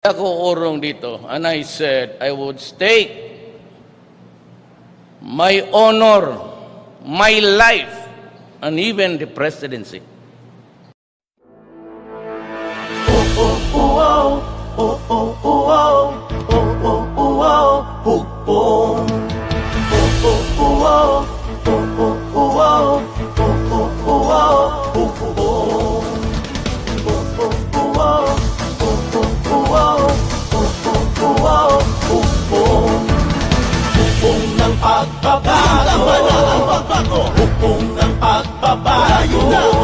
Ako urong dito, and I said I would stake my honor, my life, and even the presidency. Hukong ng pagbabago, hukong ng pagbabago,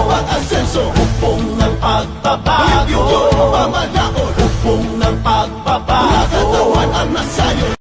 pag-asenso, hukong ng pagbabago, pamanaon, hukong ng pagbabago, katawan ang nasayo.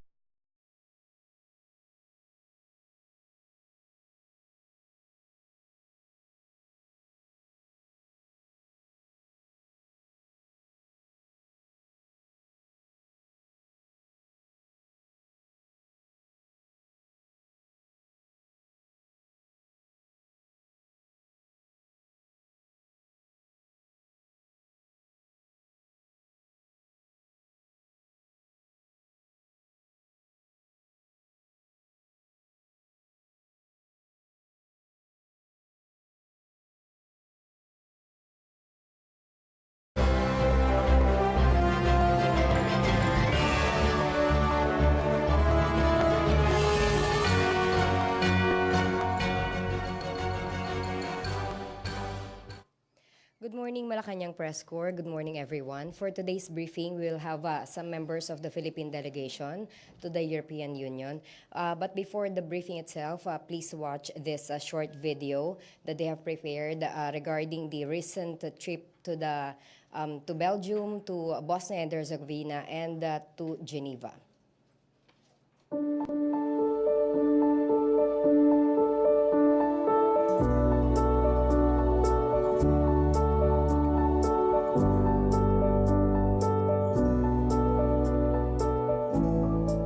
Good morning, Malacanang Press Corps. Good morning, everyone. For today's briefing, we will have some members of the Philippine delegation to the European Union. But before the briefing itself, please watch this short video that they have prepared regarding the recent trip to to Belgium, to Bosnia and Herzegovina, and to Geneva.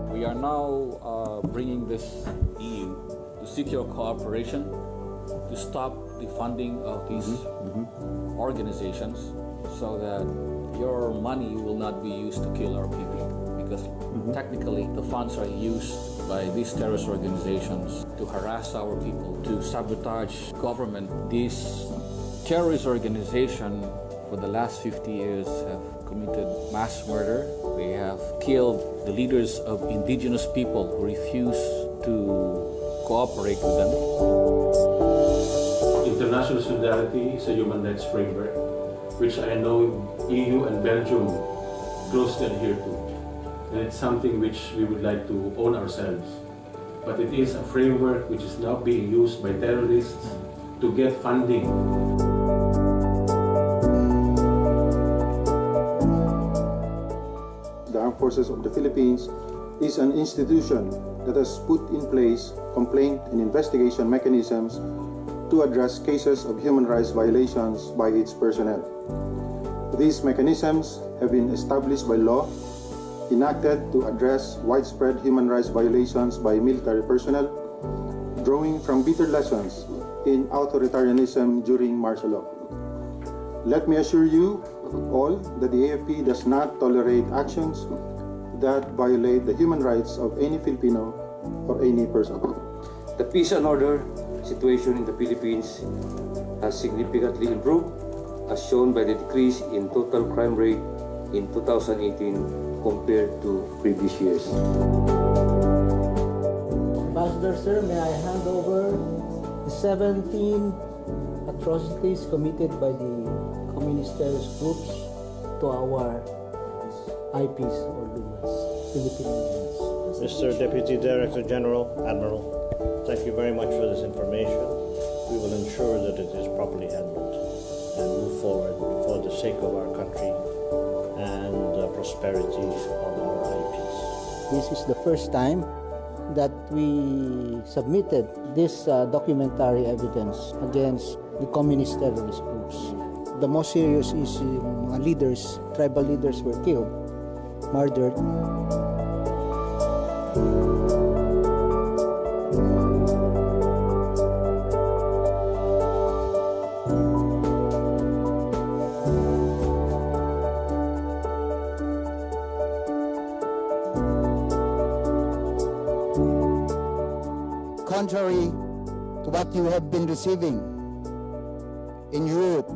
We are now bringing this EU to seek your cooperation to stop the funding of these organizations so that your money will not be used to kill our people, because technically the funds are used by these terrorist organizations to harass our people, to sabotage government. These terrorist organizations for the last 50 years have committed mass murder. They have killed the leaders of indigenous people who refuse to cooperate with them. International solidarity is a human rights framework, which I know EU and Belgium closely adhere to. And it's something which we would like to own ourselves. But it is a framework which is now being used by terrorists to get funding. The Armed Forces of the Philippines is an institution that has put in place complaint and investigation mechanisms to address cases of human rights violations by its personnel. These mechanisms have been established by law, enacted to address widespread human rights violations by military personnel, drawing from bitter lessons in authoritarianism during martial law. Let me assure you all that the AFP does not tolerate actions that violate the human rights of any Filipino or any person. The peace and order situation in the Philippines has significantly improved, as shown by the decrease in total crime rate in 2018 compared to previous years. Ambassador, sir, may I hand over the 17 atrocities committed by the communist terrorist groups to our IPs or LUMAs, Philippine Unions. Mr. Deputy Director General, Admiral, thank you very much for this information. We will ensure that it is properly handled and move forward for the sake of our country and the prosperity of our IPs. This is the first time that we submitted this documentary evidence against the communist terrorist groups. The most serious is yung mga leaders, tribal leaders were killed, murdered. contrary to what you have been receiving in Europe,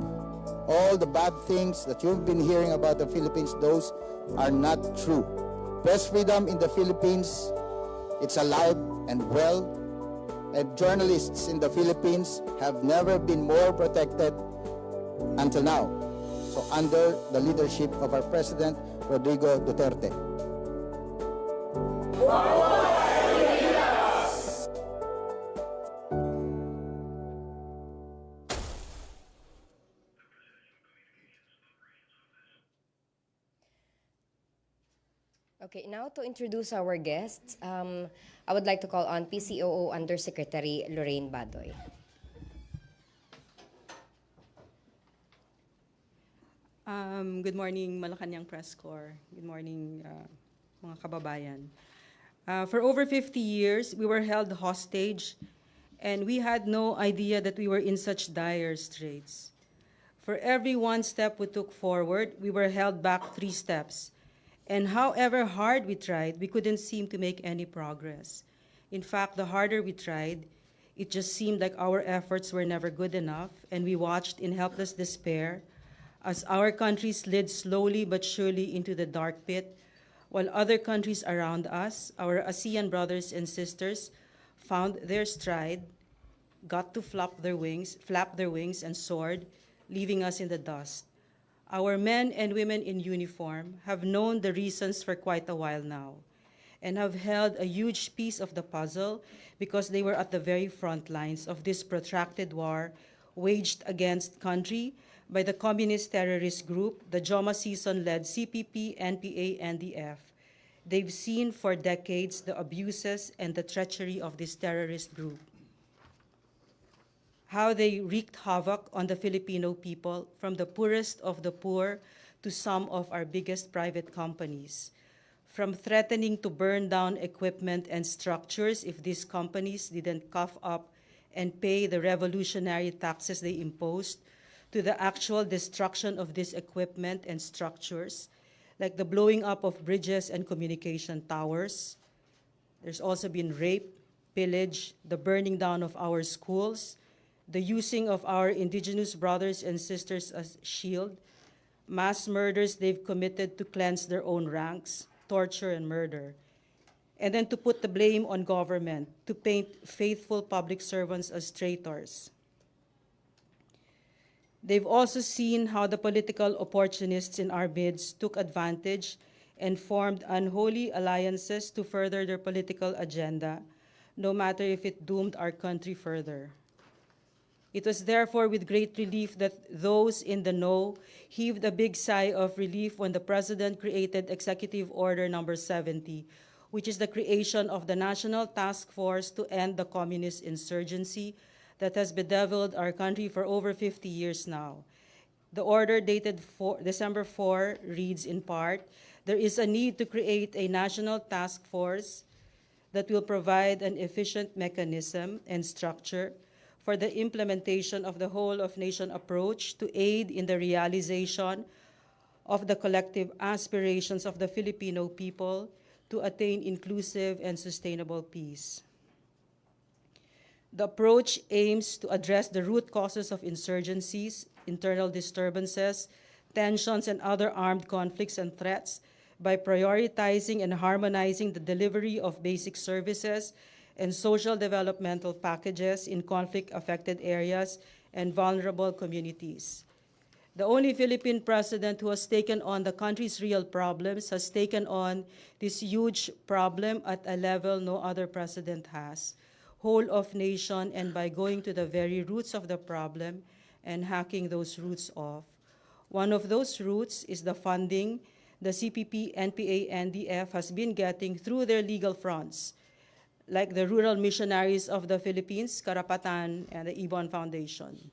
all the bad things that you've been hearing about the Philippines, those are not true. Press freedom in the Philippines, it's alive and well, and journalists in the Philippines have never been more protected until now. So under the leadership of our President, Rodrigo Duterte. Okay, now to introduce our guests, I would like to call on PCOO Undersecretary Lorraine Badoy. Good morning, Malacanang Press Corps. Good morning, mga kababayan. For over 50 years, we were held hostage, and we had no idea that we were in such dire straits. For every one step we took forward, we were held back 3 steps. And however hard we tried, we couldn't seem to make any progress. In fact, the harder we tried, it just seemed like our efforts were never good enough, and we watched in helpless despair as our country slid slowly but surely into the dark pit, while other countries around us, our ASEAN brothers and sisters, found their stride, got to flap their wings and soared, leaving us in the dust. Our men and women in uniform have known the reasons for quite a while now, and have held a huge piece of the puzzle because they were at the very front lines of this protracted war waged against country by the communist terrorist group, the Joma Season-led CPP, NPA, NDF. They've seen for decades the abuses and the treachery of this terrorist group, how they wreaked havoc on the Filipino people, from the poorest of the poor to some of our biggest private companies, from threatening to burn down equipment and structures if these companies didn't cough up and pay the revolutionary taxes they imposed, to the actual destruction of this equipment and structures, like the blowing up of bridges and communication towers. There's also been rape, pillage, the burning down of our schools, the using of our indigenous brothers and sisters as shield, mass murders they've committed to cleanse their own ranks, torture and murder, and then to put the blame on government, to paint faithful public servants as traitors. They've also seen how the political opportunists in our midst took advantage and formed unholy alliances to further their political agenda, no matter if it doomed our country further. It was therefore with great relief that those in the know heaved a big sigh of relief when the President created Executive Order Number 70, which is the creation of the National Task Force to End the Communist Insurgency that has bedeviled our country for over 50 years now. The order dated December 4 reads in part, there is a need to create a national task force that will provide an efficient mechanism and structure for the implementation of the whole-of-nation approach to aid in the realization of the collective aspirations of the Filipino people to attain inclusive and sustainable peace. The approach aims to address the root causes of insurgencies, internal disturbances, tensions, and other armed conflicts and threats by prioritizing and harmonizing the delivery of basic services and social developmental packages in conflict-affected areas and vulnerable communities. The only Philippine president who has taken on the country's real problems has taken on this huge problem at a level no other president has, whole of nation, and by going to the very roots of the problem and hacking those roots off. One of those roots is the funding the CPP, NPA, NDF has been getting through their legal fronts, like the Rural Missionaries of the Philippines, Karapatan, and the Ibon Foundation.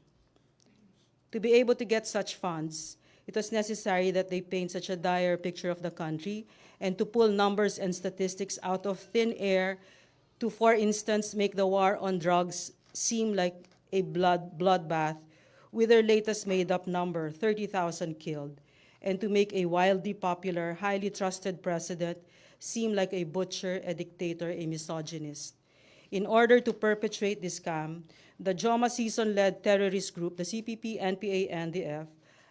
To be able to get such funds, it was necessary that they paint such a dire picture of the country and to pull numbers and statistics out of thin air to, for instance, make the war on drugs seem like a bloodbath with their latest made-up number, 30,000 killed, and to make a wildly popular, highly trusted president seem like a butcher, a dictator, a misogynist. In order to perpetrate this scam, the Joma Season-led terrorist group, the CPP, NPA, NDF,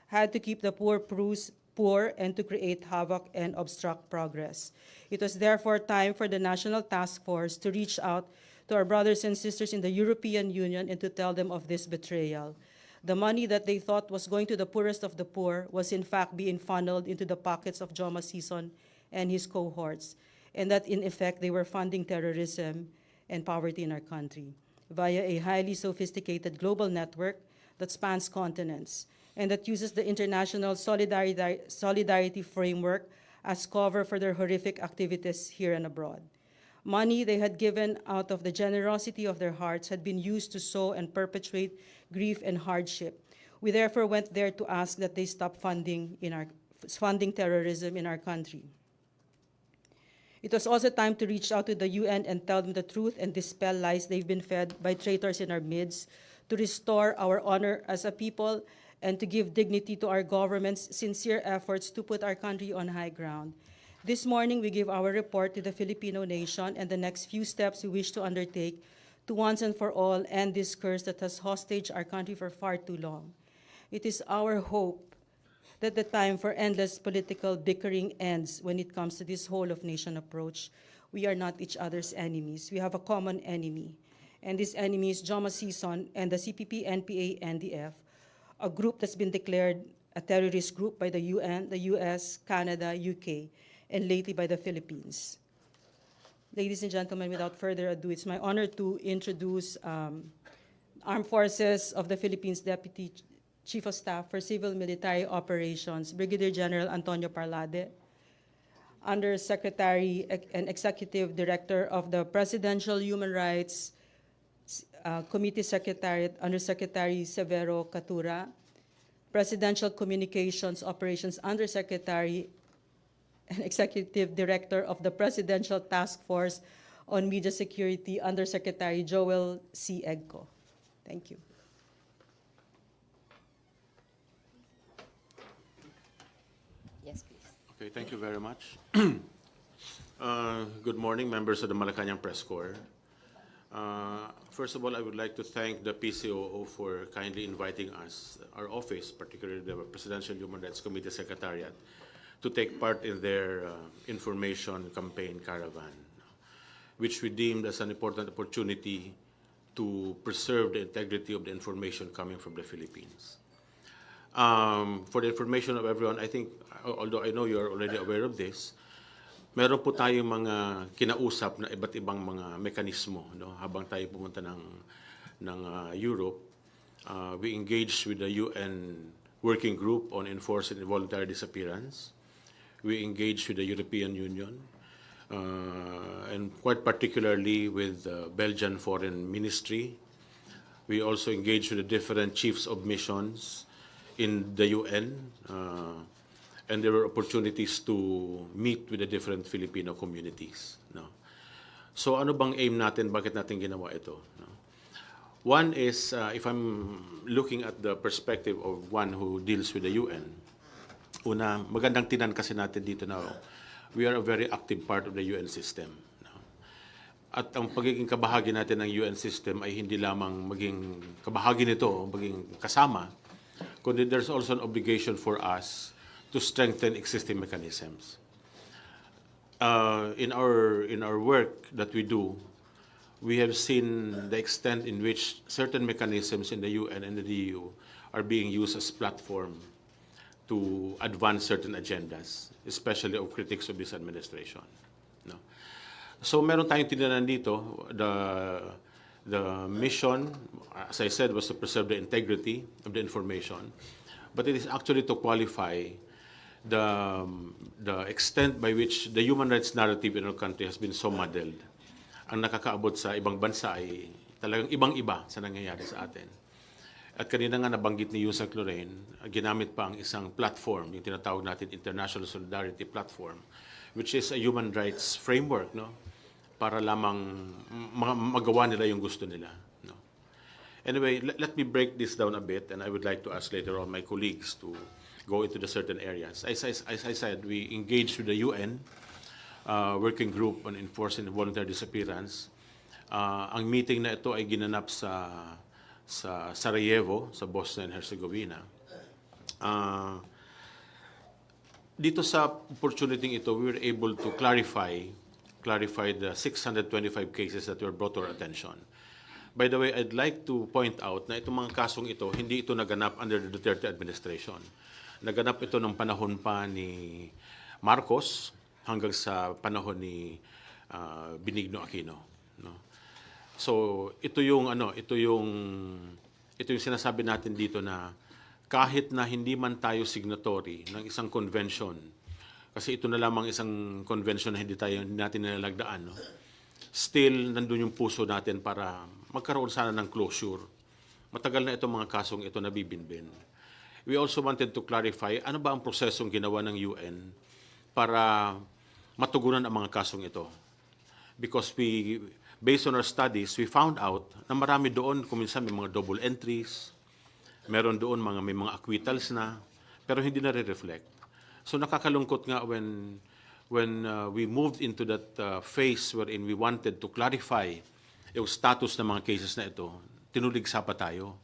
had to keep the poor and to create havoc and obstruct progress. It was therefore time for the National Task Force to reach out to our brothers and sisters in the European Union and to tell them of this betrayal. The money that they thought was going to the poorest of the poor was in fact being funneled into the pockets of Joma Season and his cohorts, and that in effect they were funding terrorism and poverty in our country via a highly sophisticated global network that spans continents and that uses the international solidarity framework as cover for their horrific activities here and abroad. Money they had given out of the generosity of their hearts had been used to sow and perpetrate grief and hardship. We therefore went there to ask that they stop funding terrorism in our country. It was also time to reach out to the UN and tell them the truth and dispel lies they've been fed by traitors in our midst, to restore our honor as a people, and to give dignity to our government's sincere efforts to put our country on high ground. This morning, we give our report to the Filipino nation and the next few steps we wish to undertake to once and for all end this curse that has hostage our country for far too long. It is our hope that the time for endless political bickering ends when it comes to this whole-of-nation approach. We are not each other's enemies. We have a common enemy, and this enemy is Joma Season and the CPP, NPA, NDF, a group that's been declared a terrorist group by the UN, the US, Canada, UK, and lately by the Philippines. Ladies and gentlemen, without further ado, it's my honor to introduce Armed Forces of the Philippines Deputy Chief of Staff for Civil Military Operations, Brigadier General Antonio Parlade, Undersecretary and Executive Director of the Presidential Human Rights Committee Secretariat, Undersecretary Severo Catura, Presidential Communications Operations Undersecretary and Executive Director of the Presidential Task Force on Media Security, Undersecretary Joel C. Egco. Thank you. Yes, please. Okay, thank you very much. Good morning, members of the Malacanang Press Corps. First of all, I would like to thank the PCOO for kindly inviting us, our office, particularly the Presidential Human Rights Committee Secretariat, to take part in their information campaign caravan, which we deemed as an important opportunity to preserve the integrity of the information coming from the Philippines. For the information of everyone, I think, although I know you are already aware of this, meron po tayong mga kinausap na iba't ibang mga mekanismo, no? Habang tayo pumunta ng Europe, we engaged with the UN Working Group on Enforced and Involuntary Disappearance. We engaged with the European Union, and quite particularly with the Belgian Foreign Ministry. We also engaged with the different chiefs of missions in the UN, and there were opportunities to meet with the different Filipino communities. No? So ano bang aim natin? Bakit natin ginawa ito? No? One is, if I'm looking at the perspective of one who deals with the UN, una, magandang tinan kasi natin dito na we are a very active part of the UN system. No? At ang pagiging kabahagi natin ng UN system ay hindi lamang maging kabahagi nito, maging kasama, kundi there's also an obligation for us to strengthen existing mechanisms. In our work that we do, we have seen the extent in which certain mechanisms in the UN and the EU are being used as platform to advance certain agendas, especially of critics of this administration. No? So meron tayong tinanan dito, the mission, as I said, was to preserve the integrity of the information, but it is actually to qualify the extent by which the human rights narrative in our country has been so muddled. Ang nakakaabot sa ibang bansa ay talagang ibang-iba sa nangyayari sa atin. At kanina nga nabanggit ni Yusek Lorraine, ginamit pa ang isang platform, yung tinatawag natin International Solidarity Platform, which is a human rights framework, no? Para lamang magawa nila yung gusto nila. No? Anyway, let me break this down a bit, and I would like to ask later on my colleagues to go into the certain areas. As I said, we engaged with the UN Working Group on Enforcing Voluntary Disappearance. Ang meeting na ito ay ginanap sa Sarajevo, sa Bosnia and Herzegovina. Dito sa opportunity ito, we were able to clarify the 625 cases that were brought to our attention. By the way, I'd like to point out na itong mga kasong ito, hindi ito naganap under the Duterte administration. Naganap ito ng panahon pa ni Marcos hanggang sa panahon ni Benigno Aquino, no? So ito yung sinasabi natin dito na kahit na hindi man tayo signatory ng isang convention, kasi ito na lamang isang convention na hindi natin nilalagdaan, no? Still nandun yung puso natin para magkaroon sana ng closure. Matagal na itong mga kasong ito nabibinbin. We also wanted to clarify ano ba ang prosesong ginawa ng UN para matugunan ang mga kasong ito. Because based on our studies, we found out na marami doon, kung minsan may mga double entries, meron doon may mga acquittals na, pero hindi na re-reflect. So nakakalungkot nga when we moved into that phase wherein we wanted to clarify yung status ng mga cases na ito, tinuligsa pa tayo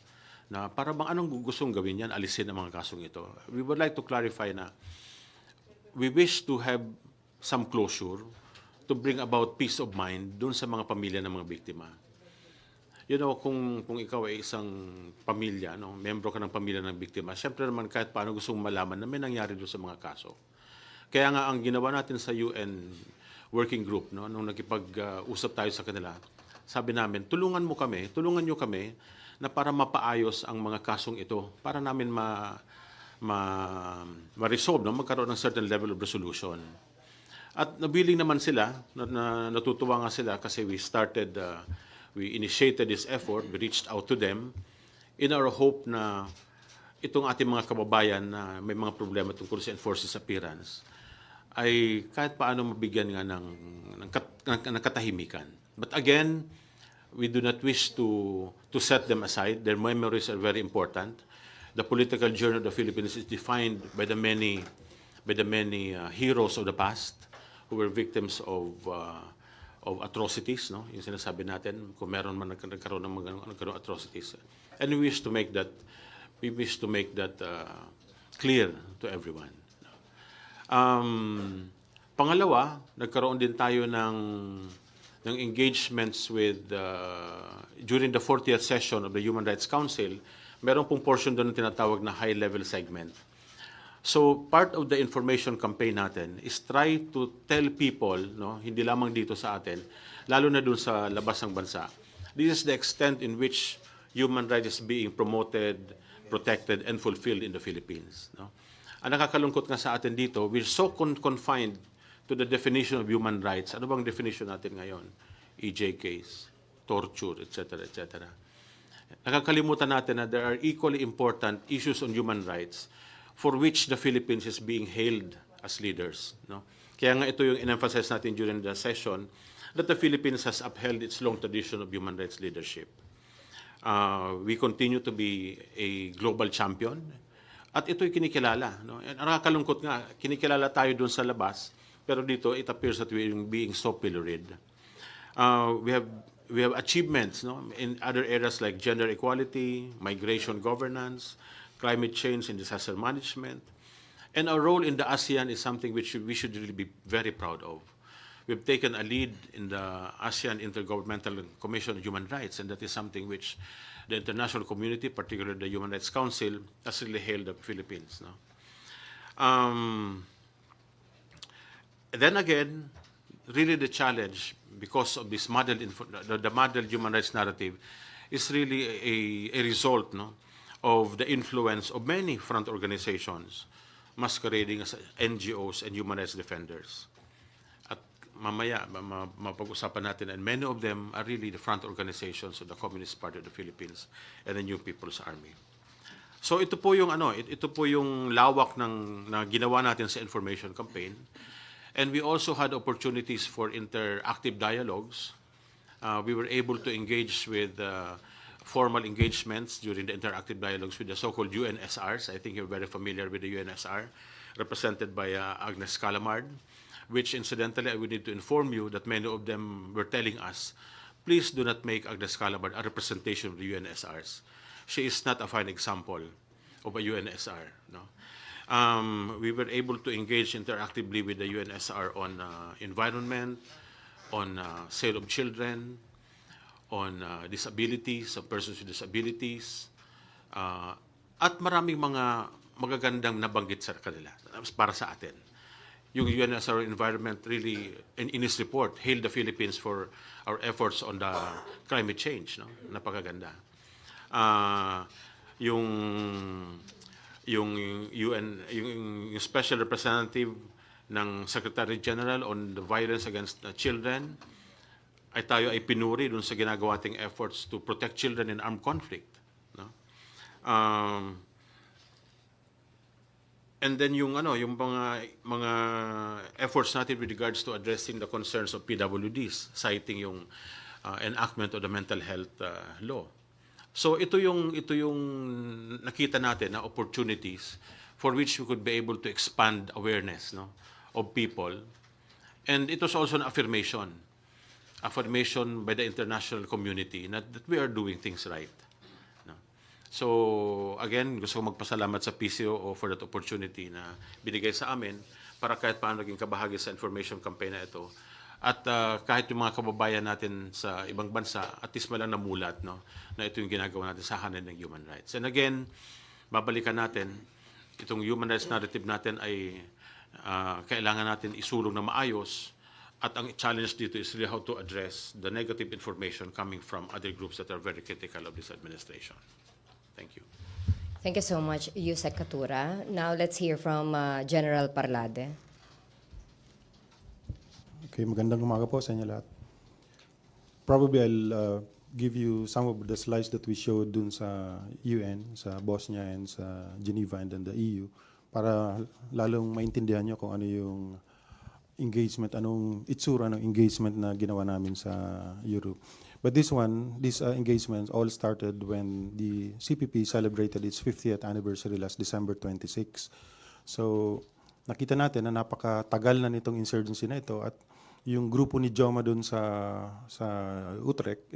na para bang anong gustong gawin yan, alisin ang mga kasong ito. We would like to clarify na we wish to have some closure to bring about peace of mind dun sa mga pamilya ng mga biktima. You know, kung ikaw ay isang pamilya, no, membro ka ng pamilya ng biktima, syempre naman kahit paano gustong malaman na may nangyari doon sa mga kaso. Kaya nga ang ginawa natin sa UN working group, no, nung nakipag-usap tayo sa kanila, sabi namin, tulungan nyo kami na para mapaayos ang mga kasong ito, para namin ma-resolve, no, magkaroon ng certain level of resolution. At nabiling naman sila, natutuwa nga sila kasi we initiated this effort, we reached out to them in our hope na itong ating mga kababayan na may mga problema tungkol sa enforced disappearance ay kahit paano mabigyan nga ng katahimikan. But again, we do not wish to set them aside. Their memories are very important. The political journey of the Philippines is defined by the many heroes of the past who were victims of atrocities, no? Yung sinasabi natin, kung meron man nagkaroon ng mga atrocities. And we wish to make that clear to everyone. Pangalawa, nagkaroon din tayo ng engagements with during the 40th session of the Human Rights Council. Meron pong portion doon na tinatawag na high-level segment. So part of the information campaign natin is try to tell people, no, hindi lamang dito sa atin, lalo na doon sa labas ng bansa, this is the extent in which human rights is being promoted, protected, and fulfilled in the Philippines, no? Ang nakakalungkot nga sa atin dito, we're so confined to the definition of human rights. Ano bang definition natin ngayon? EJKs, torture, etc., etc. Nakakalimutan natin na there are equally important issues on human rights for which the Philippines is being hailed as leaders, no? Kaya nga ito yung in-emphasize natin during the session, that the Philippines has upheld its long tradition of human rights leadership. We continue to be a global champion, at ito'y kinikilala, no? And nakakalungkot nga, kinikilala tayo doon sa labas, pero dito it appears that we're being so pilloried. We have achievements, no, in other areas like gender equality, migration governance, climate change and disaster management. And our role in the ASEAN is something which we should really be very proud of. We've taken a lead in the ASEAN Intergovernmental Commission on Human Rights, and that is something which the international community, particularly the Human Rights Council, has really hailed the Philippines, no? Then again, really the challenge, because of this the muddled human rights narrative, is really a result, no, of the influence of many front organizations masquerading as NGOs and human rights defenders. At mamaya, mapag-usapan natin, and many of them are really the front organizations of the Communist Party of the Philippines and the New People's Army. So ito po yung lawak na ginawa natin sa information campaign. And we also had opportunities for interactive dialogues. We were able to engage with formal engagements during the interactive dialogues with the so-called UNSRs. I think you're very familiar with the UNSR, represented by Agnes Calamard, which incidentally I would need to inform you that many of them were telling us please do not make Agnes Calabard a representation of the UNSRs. She is not a fine example of a UNSR. No? We were able to engage interactively with the UNSR on environment, on sale of children, on disabilities, of persons with disabilities, at maraming mga magagandang nabanggit sa kanila para sa atin. Yung UNSR Environment really, in its report, hailed the Philippines for our efforts on the climate change. No? Napakaganda. Yung Special Representative ng Secretary General on the violence against children, ay tayo ay pinuri dun sa ginagawa ating efforts to protect children in armed conflict. No? And then yung mga efforts natin with regards to addressing the concerns of PWDs, citing yung enactment of the mental health law. So ito yung nakita natin na opportunities for which we could be able to expand awareness, no, of people. And it was also an affirmation by the international community that we are doing things right. So, again, gusto ko magpasalamat sa PCOO for that opportunity na binigay sa amin para kahit paano naging kabahagi sa information campaign na ito. At kahit yung mga kababayan natin sa ibang bansa, at least malang namulat, no, na ito yung ginagawa natin sa hanin ng human rights. And again, babalikan natin, itong human rights narrative natin ay kailangan natin isulong na maayos. At ang challenge dito is really how to address the negative information coming from other groups that are very critical of this administration. Thank you. Thank you so much, Yusek Katura. Now let's hear from General Parlade. Okay, magandang umaga po sa inyo lahat. Probably I'll give you some of the slides that we showed dun sa UN, sa Bosnia and sa Geneva and then the EU para lalong maintindihan nyo kung ano yung engagement, anong itsura ng engagement na ginawa namin sa Europe. But these engagements all started when the CPP celebrated its 50th anniversary last December 26. So nakita natin na napakatagal na nitong insurgency na ito at yung grupo ni Joma doon sa Utrecht,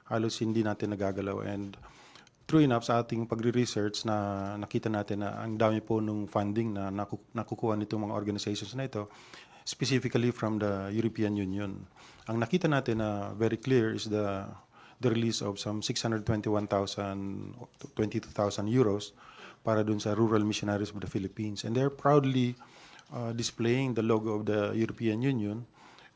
halos hindi natin nagagalaw. And true enough, sa ating pagre-research na nakita natin na ang dami po ng funding na nakukuha nitong mga organizations na ito, specifically from the European Union. Ang nakita natin na very clear is the release of some 622,000 euros para dun sa rural missionaries of the Philippines. And they're proudly displaying the logo of the European Union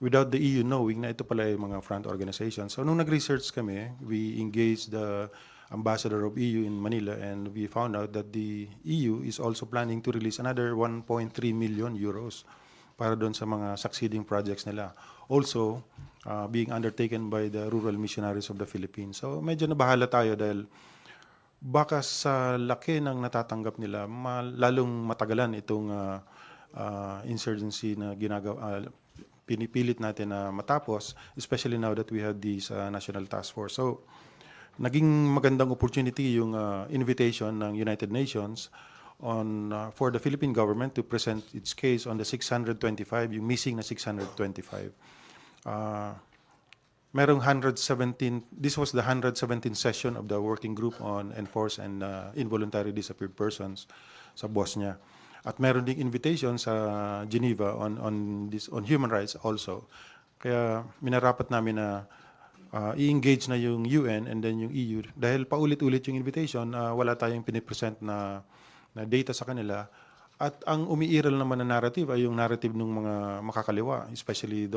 without the EU knowing na ito pala yung mga front organizations. So nung nag-research kami, we engaged the ambassador of EU in Manila and we found out that the EU is also planning to release another 1.3 million euros para doon sa mga succeeding projects nila. Also, being undertaken by the rural missionaries of the Philippines. So medyo nabahala tayo dahil baka sa laki ng natatanggap nila, lalong matagalan itong insurgency na ginagawa, pinipilit natin na matapos, especially now that we have this National Task Force. So naging magandang opportunity yung invitation ng United Nations for the Philippine government to present its case on the 625, yung missing na 625. Merong 117, this was the 117th session of the working group on enforced and involuntary disappeared persons sa Bosnia. At meron ding invitation sa Geneva on human rights also. Kaya minarapat namin na i-engage na yung UN and then yung EU dahil paulit-ulit yung invitation, wala tayong pinipresent na data sa kanila. At ang umiiral naman na narrative ay yung narrative ng mga makakaliwa, especially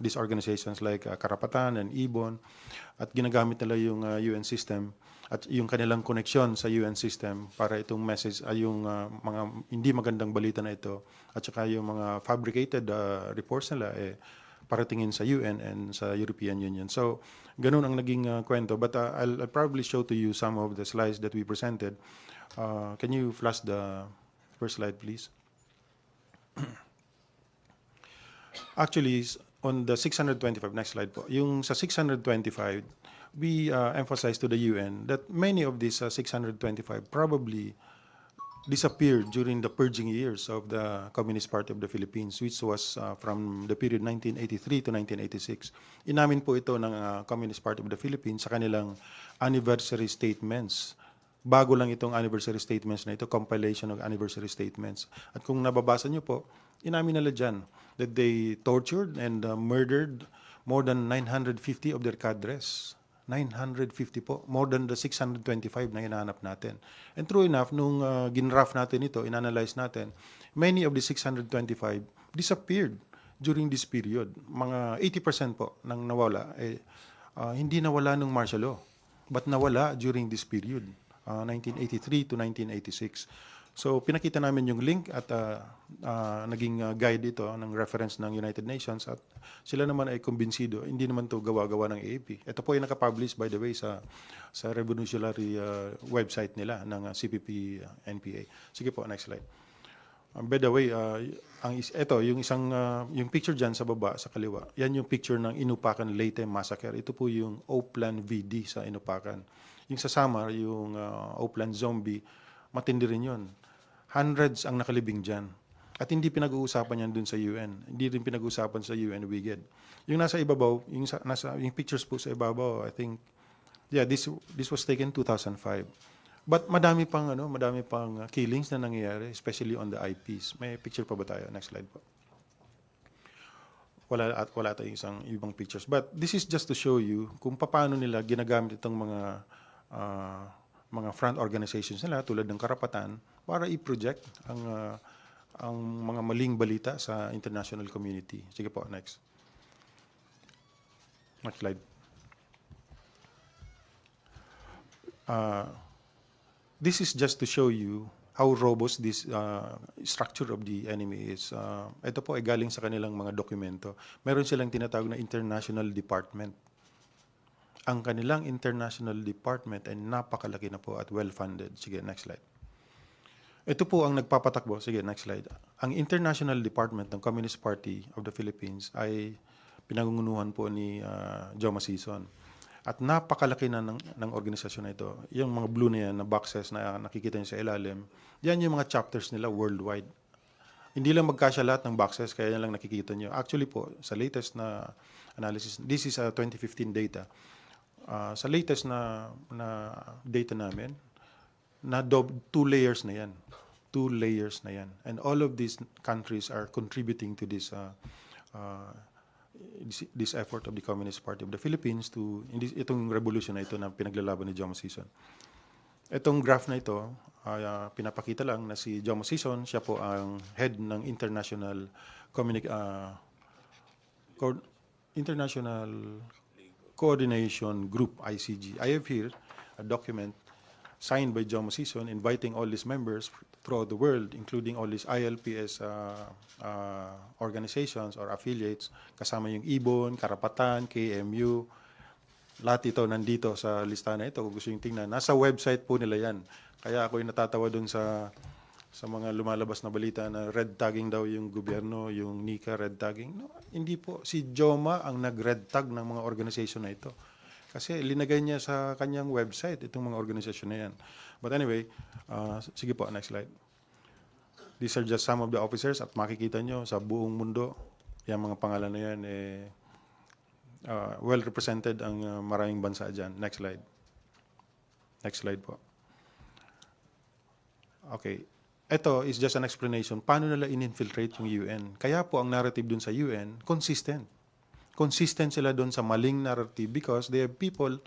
these organizations like Karapatan and Ibon, at ginagamit nila yung UN system at yung kanilang koneksyon sa UN system para itong message ay yung mga hindi magandang balita na ito at saka yung mga fabricated reports nila paratingin sa UN and sa European Union. So ganun ang naging kwento, but I'll probably show to you some of the slides that we presented. Can you flash the first slide, please? Actually, on the 625, next slide po. Yung sa 625, we emphasize to the UN that many of these 625 probably disappeared during the purging years of the Communist Party of the Philippines, which was from the period 1983 to 1986. Inamin po ito ng Communist Party of the Philippines sa kanilang anniversary statements. Bago lang itong anniversary statements na ito, compilation of anniversary statements. At kung nababasa nyo po, inamin nila dyan that they tortured and murdered more than 950 of their cadres. 950 po, more than the 625 na hinahanap natin. And true enough, nung ginraf natin ito, inanalyze natin, many of the 625 disappeared during this period. Mga 80% po nang nawala, hindi nawala nung martial law, but nawala during this period, 1983 to 1986. So pinakita namin yung link at naging guide ito ng reference ng United Nations at sila naman ay kumbinsido, hindi naman to gawa-gawa ng AAP. Ito po ay nakapublish by the way sa revolutionary website nila ng CPP NPA. Sige po, next slide. By the way, ito yung isang yung picture diyan sa baba sa kaliwa. Yan yung picture ng Inupakan Leyte massacre. Ito po yung Oplan VD sa Inupakan. Yung sa Samar, yung Oplan Zombie, matindi rin yun. Hundreds ang nakalibing dyan. At hindi pinag-uusapan yan dun sa UN. Hindi rin pinag-uusapan sa UN WIGED. Yung nasa ibabaw, yung pictures po sa ibabaw, I think, yeah, this was taken 2005. But madami pang killings na nangyayari, especially on the IPs. May picture pa ba tayo? Next slide po. Wala tayong isang ibang pictures. But this is just to show you kung paano nila ginagamit itong mga front organizations nila tulad ng Karapatan para i-project ang mga maling balita sa international community. Sige po, next. Next slide. This is just to show you how robust this structure of the enemy is. Ito po ay galing sa kanilang mga dokumento. Meron silang tinatawag na international department. Ang kanilang international department ay napakalaki na po at well-funded. Sige, next slide. Ito po ang nagpapatakbo. Sige, next slide. Ang International Department ng Communist Party of the Philippines ay pinangungunuhan po ni Joma Sison. At napakalaki na ng organisasyon na ito. Yung mga blue na yan, na boxes na nakikita niyo sa ilalim, yan yung mga chapters nila worldwide. Hindi lang magkasya lahat ng boxes, kaya yan lang nakikita niyo. Actually po, sa latest na analysis, this is 2015 data. Sa latest na data namin, na 2 layers na yan. 2 layers na yan. And all of these countries are contributing to this effort of the Communist Party of the Philippines itong revolution na ito na pinaglalaban ni Joma Sison. Itong graph na ito, pinapakita lang na si Joma Sison, siya po ang head ng International Coordination Group, ICG. I have here a document signed by Joma Sison inviting all these members throughout the world, including all these ILPS organizations or affiliates, kasama yung IBON, Karapatan, KMU, lahat ito nandito sa listahan na ito. Kung gusto yung tingnan, nasa website po nila yan. Kaya ako'y natatawa dun sa mga lumalabas na balita na red tagging daw yung gobyerno, yung NICA red tagging. No, hindi po. Si Joma ang nag-red tag ng mga organization na ito. Kasi linagay niya sa kanyang website itong mga organisasyon na yan. But anyway, sige po, next slide. These are just some of the officers at makikita nyo sa buong mundo, yung mga pangalan na yan, well represented ang maraming bansa dyan. Next slide. Next slide po. Okay. Ito is just an explanation. Paano nila in-infiltrate yung UN? Kaya po ang narrative dun sa UN, consistent. Consistent sila doon sa maling narrative because they have people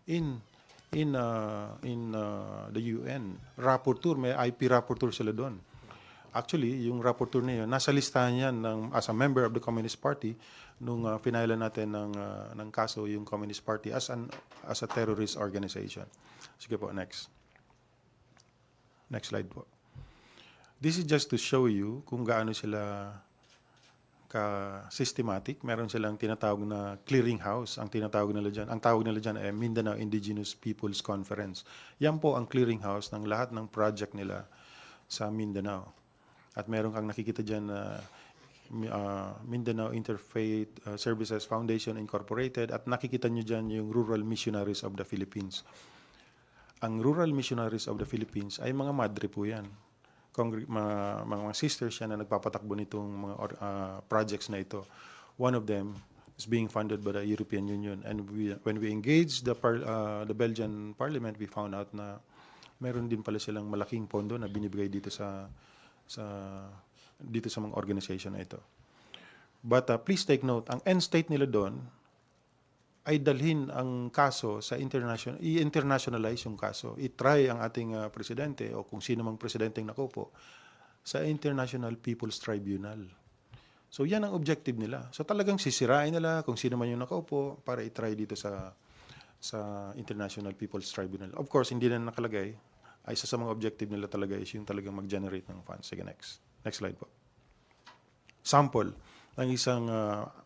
in the UN. Rapporteur, may IP rapporteur sila doon. Actually, yung rapporteur na yun, nasa listahan yan as a member of the Communist Party nung pinailan natin ng kaso yung Communist Party as a terrorist organization. Sige po, next. Next slide po. This is just to show you kung gaano sila ka-systematic. Meron silang tinatawag na clearinghouse. Ang tawag nila dyan ay Mindanao Indigenous Peoples Conference. Yan po ang clearinghouse ng lahat ng project nila sa Mindanao. At meron kang nakikita dyan na Mindanao Interfaith Services Foundation Incorporated at nakikita nyo dyan yung Rural Missionaries of the Philippines. Ang Rural Missionaries of the Philippines ay mga madre po yan. mga sisters siya na nagpapatakbo nitong mga projects na ito. One of them is being funded by the European Union, and when we engaged the Belgian Parliament, we found out na meron din pala silang malaking pondo na binibigay dito sa mga organization na ito. But please take note, ang end state nila doon ay dalhin ang kaso sa i-internationalize yung kaso. I-try ang ating presidente o kung sino mang presidenteng nakaupo sa International People's Tribunal. So yan ang objective nila. So talagang sisirain nila kung sino man yung nakaupo para i-try dito sa International People's Tribunal. Of course, hindi na nakalagay. Ay isa sa mga objective nila talaga is yung talagang mag-generate ng funds. Sige, next. Next slide po. Sample ng isang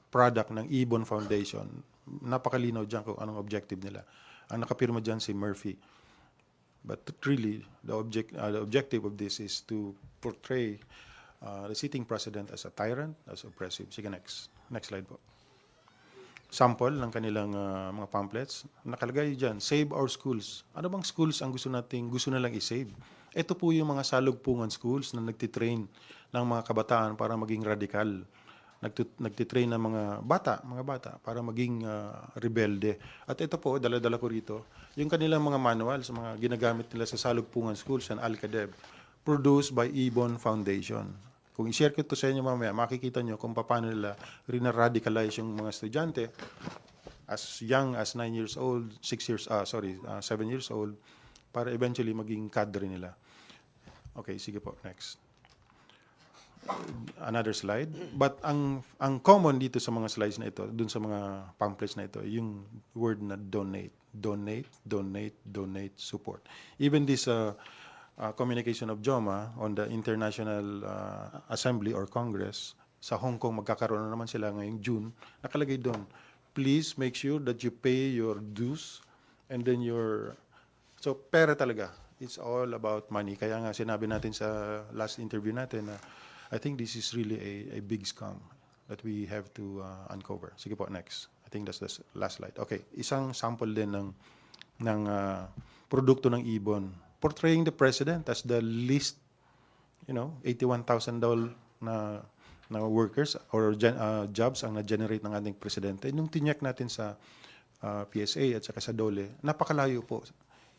product ng Ibon Foundation. Napakalinaw dyan kung anong objective nila. Ang nakapirma dyan si Murphy. But really, the objective of this is to portray the sitting president as a tyrant, as oppressive. Sige, next. Next slide po. Sample ng kanilang mga pamphlets. Nakalagay dyan, save our schools. Ano bang schools ang gusto nalang i-save? Ito po yung mga salugpungan schools na nagtitrain ng mga kabataan para maging radikal. Nagtitrain ng mga bata para maging rebelde. At ito po, dala-dala ko rito, yung kanilang mga manuals, mga ginagamit nila sa salugpungan schools and Al-Kadeb, produced by Ibon Foundation. Kung i-share ko ito sa inyo mamaya, makikita nyo kung paano nila rin-radicalize yung mga estudyante as young as 9 years old, 7 years old, para eventually maging cadre nila. Okay, sige po, next. Another slide. But ang common dito sa mga slides na ito, dun sa mga pamphlets na ito, yung word na donate. Donate, donate, donate, support. Even this communication of JOMA on the International Assembly or Congress sa Hong Kong, magkakaroon na naman sila ngayong June, nakalagay doon, please make sure that you pay your dues and then so pera talaga. It's all about money. Kaya nga sinabi natin sa last interview natin na I think this is really a big scam that we have to uncover. Sige po, next. I think that's the last slide. Okay, isang sample din ng produkto ng Ibon, portraying the president as the least, $81,000 na workers or jobs ang na-generate ng ating presidente. Nung tinyak natin sa PSA at saka sa DOLE, napakalayo po.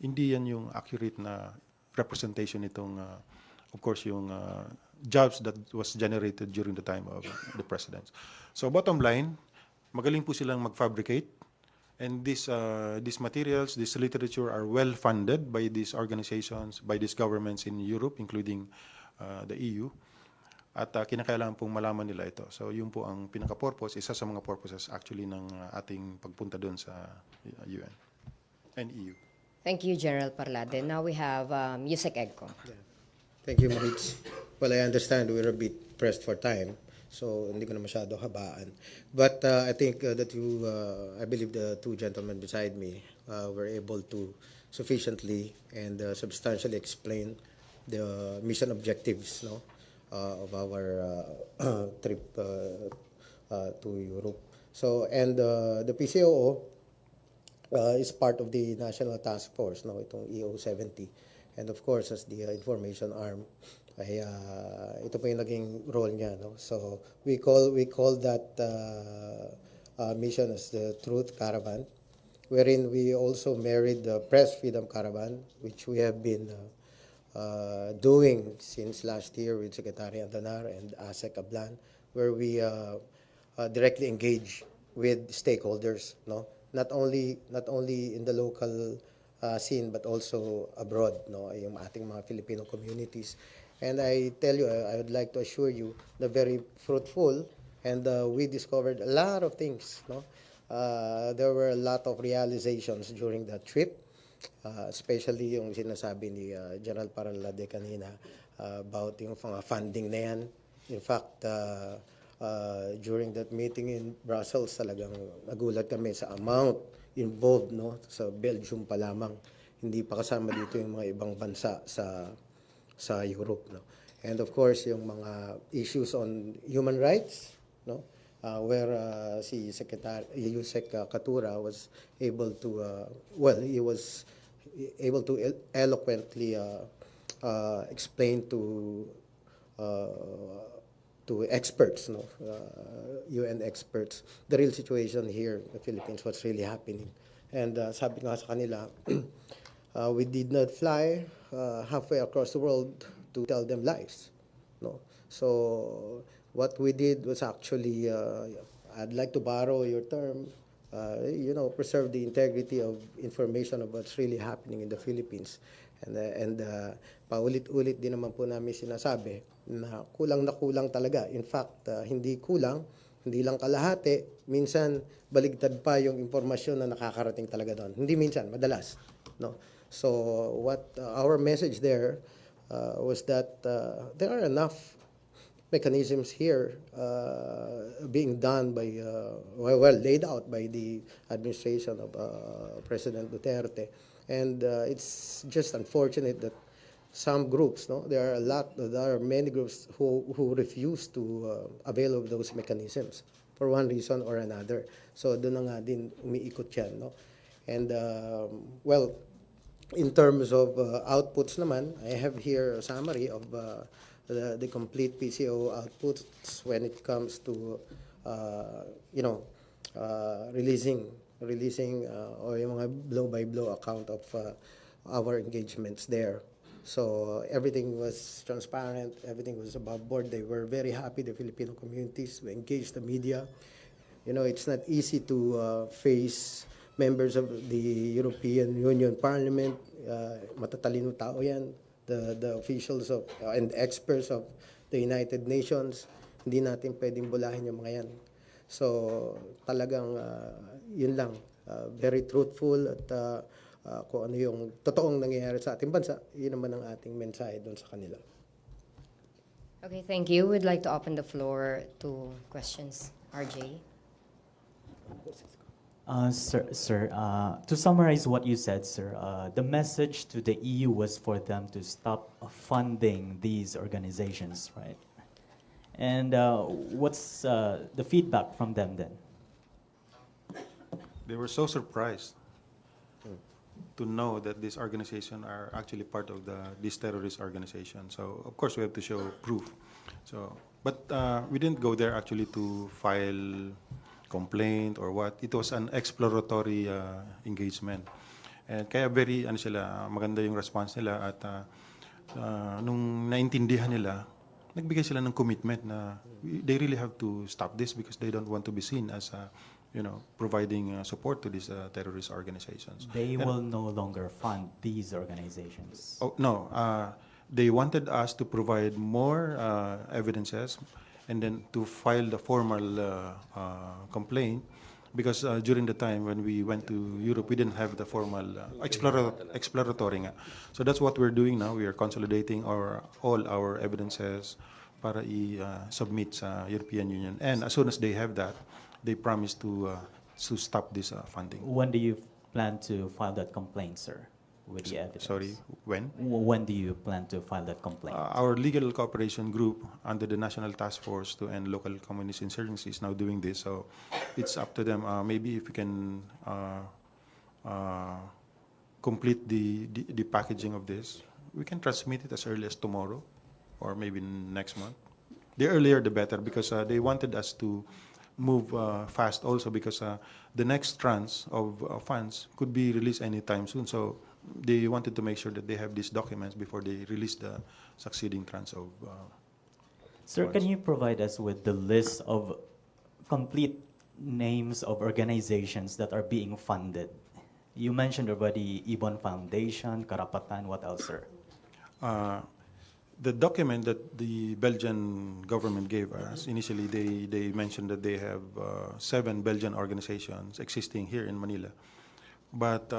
Hindi yan yung accurate na representation nitong, of course, yung jobs that was generated during the time of the president. So bottom line, magaling po silang mag-fabricate. And these materials, this literature are well funded by these organizations, by these governments in Europe, including the EU. At kinakailangan pong malaman nila ito. So yun po ang pinaka-purpose, isa sa mga purposes actually ng ating pagpunta doon sa UN and EU. Thank you, General Parlade. Now we have Yusek Egco. Thank you, Maritz. Well, I understand we're a bit pressed for time, so hindi ko na masyado habaan. But I think that I believe the two gentlemen beside me were able to sufficiently and substantially explain the mission objectives of our trip to Europe. So, and the PCOO is part of the National Task Force, itong EO70. And of course, as the information arm, ay ito po yung naging role niya. So we call that mission as the Truth Caravan, wherein we also married the Press Freedom Caravan, which we have been doing since last year with Secretary Andanar and ASEC Ablan, where we directly engage with stakeholders, not only in the local scene but also abroad, yung ating mga Filipino communities. And I tell you, I would like to assure you, they're very fruitful, and we discovered a lot of things. There were a lot of realizations during that trip, especially yung sinasabi ni General Parlade kanina about yung funding na yan. In fact, during that meeting in Brussels, talagang nagulat kami sa amount involved sa Belgium pa lamang. Hindi pa kasama dito yung mga ibang bansa sa Europe. And of course, yung mga issues on human rights, where si Secretary Yusek Katura was able to, he was able to eloquently explain to experts, no, UN experts, the real situation here in the Philippines, what's really happening. And sabi ko nga sa kanila, we did not fly halfway across the world to tell them lies. No, so what we did was actually, I'd like to borrow your term, preserve the integrity of information of what's really happening in the Philippines. And paulit-ulit din naman po namin sinasabi na kulang talaga. In fact, hindi kulang, hindi lang kalahati, minsan baligtad pa yung impormasyon na nakakarating talaga doon. Hindi minsan, madalas. No? So what our message there was that there are enough mechanisms here being done by, laid out by the administration of President Duterte. And it's just unfortunate that some groups, no, there are many groups who refuse to avail of those mechanisms for one reason or another. So doon na nga din umiikot yan, no? And in terms of outputs naman, I have here a summary of the complete PCO outputs when it comes to releasing or yung mga blow-by-blow account of our engagements there. So everything was transparent, everything was above board. They were very happy, the Filipino communities. We engaged the media. It's not easy to face members of the European Union Parliament. Matatalino tao yan. The officials of and experts of the United Nations. Hindi natin pwedeng bulahin yung mga yan. So talagang yun lang, very truthful at kung ano yung totoong nangyayari sa ating bansa, yun naman ang ating mensahe doon sa kanila. Okay, thank you. We'd like to open the floor to questions. RJ? Sir, to summarize what you said, sir, the message to the EU was for them to stop funding these organizations, right? And what's the feedback from them then? They were so surprised to know that these organizations are actually part of this terrorist organization. So of course we have to show proof. So, but we didn't go there actually to file complaint or what. It was an exploratory engagement. And kaya very maganda yung response nila at nung naintindihan nila, nagbigay sila ng commitment na they really have to stop this because they don't want to be seen as providing support to these terrorist organizations. They will no longer fund these organizations. Oh, no. They wanted us to provide more evidences and then to file the formal complaint because during the time when we went to Europe, we didn't have the formal exploratory nga. So that's what we're doing now. We are consolidating all our evidences para i-submit sa European Union. And as soon as they have that, they promise to stop this funding. When do you plan to file that complaint, sir, with the evidence? Sorry, when? When do you plan to file that complaint? Our legal cooperation group under the National Task Force to End Local Communist Insurgency is now doing this, so it's up to them. Maybe if we can complete the packaging of this, we can transmit it as early as tomorrow or maybe next month. The earlier the better because they wanted us to move fast also because the next tranche of funds could be released anytime soon. So they wanted to make sure that they have these documents before they release the succeeding tranche of Sir, funds. can you provide us with the list of complete names of organizations that are being funded? You mentioned already Ibon Foundation, Karapatan, what else, sir? The document that the Belgian government gave us, initially they mentioned that they have 7 Belgian organizations existing here in Manila. But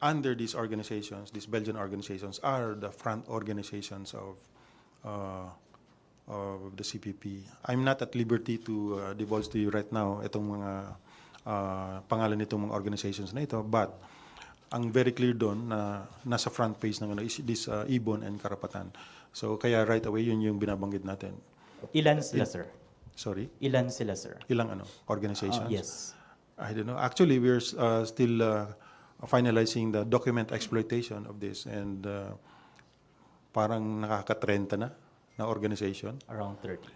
under these organizations, these Belgian organizations are the front organizations of the CPP. I'm not at liberty to divulge to you right now itong mga pangalan nitong mga organizations na ito, but ang very clear doon na nasa front page ng is this Ibon and Karapatan. So kaya right away yun yung binabanggit natin. Ilan sila, sir? Sorry? Ilan sila, sir? Ilang organizations? Yes. I don't know. Actually, we're still finalizing the document exploitation of this, and parang nakaka-30 na organization. Around 30.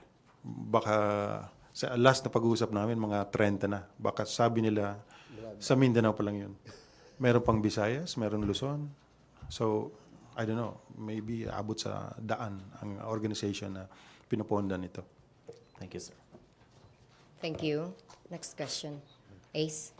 Baka sa last na pag-uusap namin, mga 30 na. Baka sabi nila, sa Mindanao pa lang yun. Meron pang Visayas, meron Luzon. So, I don't know, maybe abot sa daan ang organization na pinupundahan nito. Thank you, sir. Thank you. Next question. Ace.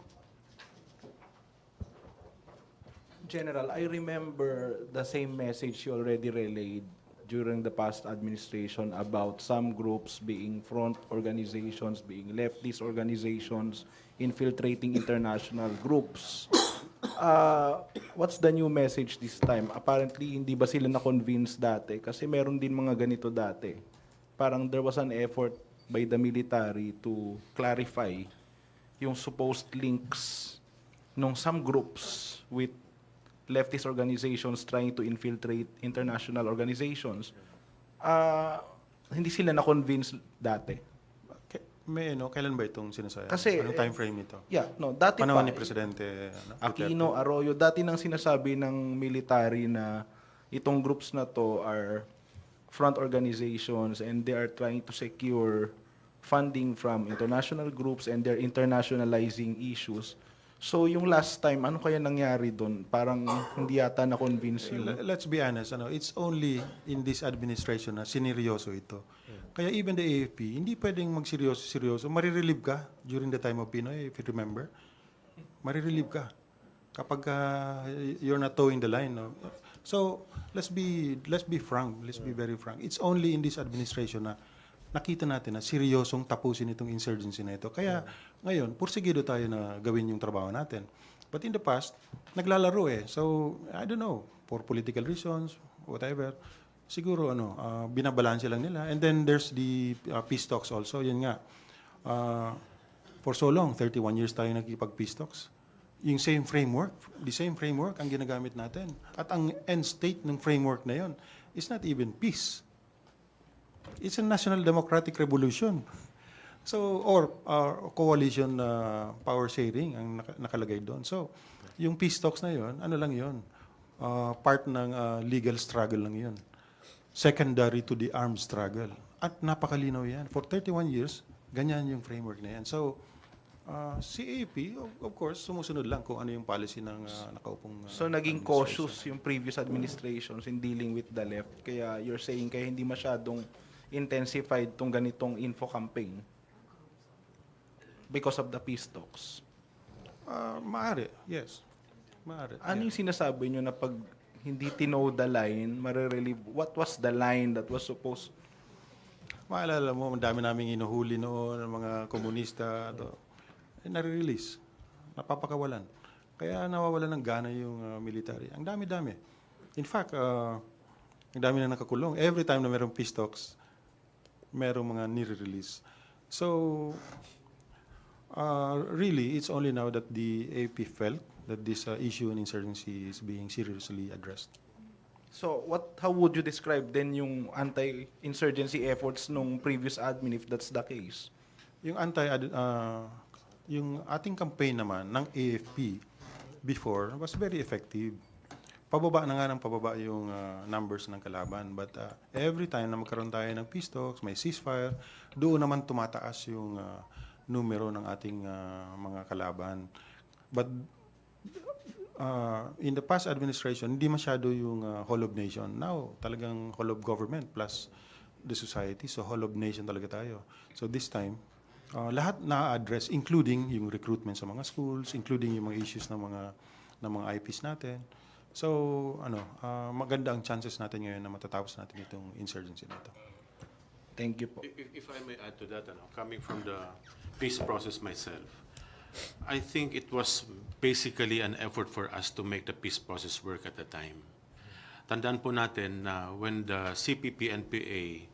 General, I remember the same message you already relayed during the past administration about some groups being front organizations, being leftist organizations, infiltrating international groups. What's the new message this time? Apparently, hindi ba sila na-convince dati? Kasi meron din mga ganito dati. Parang there was an effort by the military to clarify yung supposed links ng some groups with leftist organizations trying to infiltrate international organizations. Hindi sila na-convince dati. Kailan ba itong sinasabi? Kasi, anong time frame nito? Dati Panahon pa, ni Presidente Aquino, Arroyo, dati nang sinasabi ng military na itong groups na to are front organizations and they are trying to secure funding from international groups and they're internationalizing issues. So yung last time, ano kaya nangyari doon? Parang hindi yata na-convince yung... Let's be honest, it's only in this administration na sineryoso ito. Kaya even the AFP, hindi pwedeng magseryoso-seryoso. Marirelieve ka during the time of Pinoy, if you remember. Marirelieve ka kapag you're not towing the line. No? So let's be frank. Let's be very frank. It's only in this administration na nakita natin na seryosong tapusin itong insurgency na ito. Kaya ngayon, pursigido tayo na gawin yung trabaho natin. But in the past, naglalaro eh. So, I don't know, for political reasons, whatever, siguro binabalanse lang nila. And then there's the peace talks also. Yun nga, for so long, 31 years tayo nagkipag-peace talks. Yung the same framework ang ginagamit natin. At ang end state ng framework na yun is not even peace. It's a national democratic revolution. So, or coalition power sharing ang nakalagay doon. So, yung peace talks na yun, ano lang yun? Part ng legal struggle lang yun. Secondary to the armed struggle. At napakalinaw yan. For 31 years, ganyan yung framework na yan. So, si AP, of course, sumusunod lang kung ano yung policy ng nakaupong... So, naging cautious yung previous administrations in dealing with the left. Kaya you're saying kaya hindi masyadong intensified tong ganitong info campaign because of the peace talks? Maaari, yes. Maaari. Ano yung sinasabi nyo na pag hindi tinow the line, marirelieve? What was the line that was supposed? Maalala mo, ang dami naming inuhuli noon ng mga komunista. Nare-release. Napapakawalan. Kaya nawawalan ng gana yung military. Ang dami-dami. In fact, ang dami na nakakulong. Every time na mayroong peace talks, merong mga nire-release. So, really, it's only now that the AP felt that this issue in insurgency is being seriously addressed. So, how would you describe then yung anti-insurgency efforts nung previous admin if that's the case? Yung yung ating campaign naman ng AFP before was very effective. Pababa na nga ng pababa yung numbers ng kalaban. But every time na magkaroon tayo ng peace talks, may ceasefire, doon naman tumataas yung numero ng ating mga kalaban. But in the past administration, hindi masyado yung whole of nation. Now, talagang whole of government plus the society. So whole of nation talaga tayo. So this time, lahat na-address, including yung recruitment sa mga schools, including yung mga issues ng mga IPs natin. So, maganda ang chances natin ngayon na matatapos natin itong insurgency na ito. Thank you po. If I may add to that, coming from the peace process myself, I think it was basically an effort for us to make the peace process work at the time. Tandaan po natin na when the CPP, NPA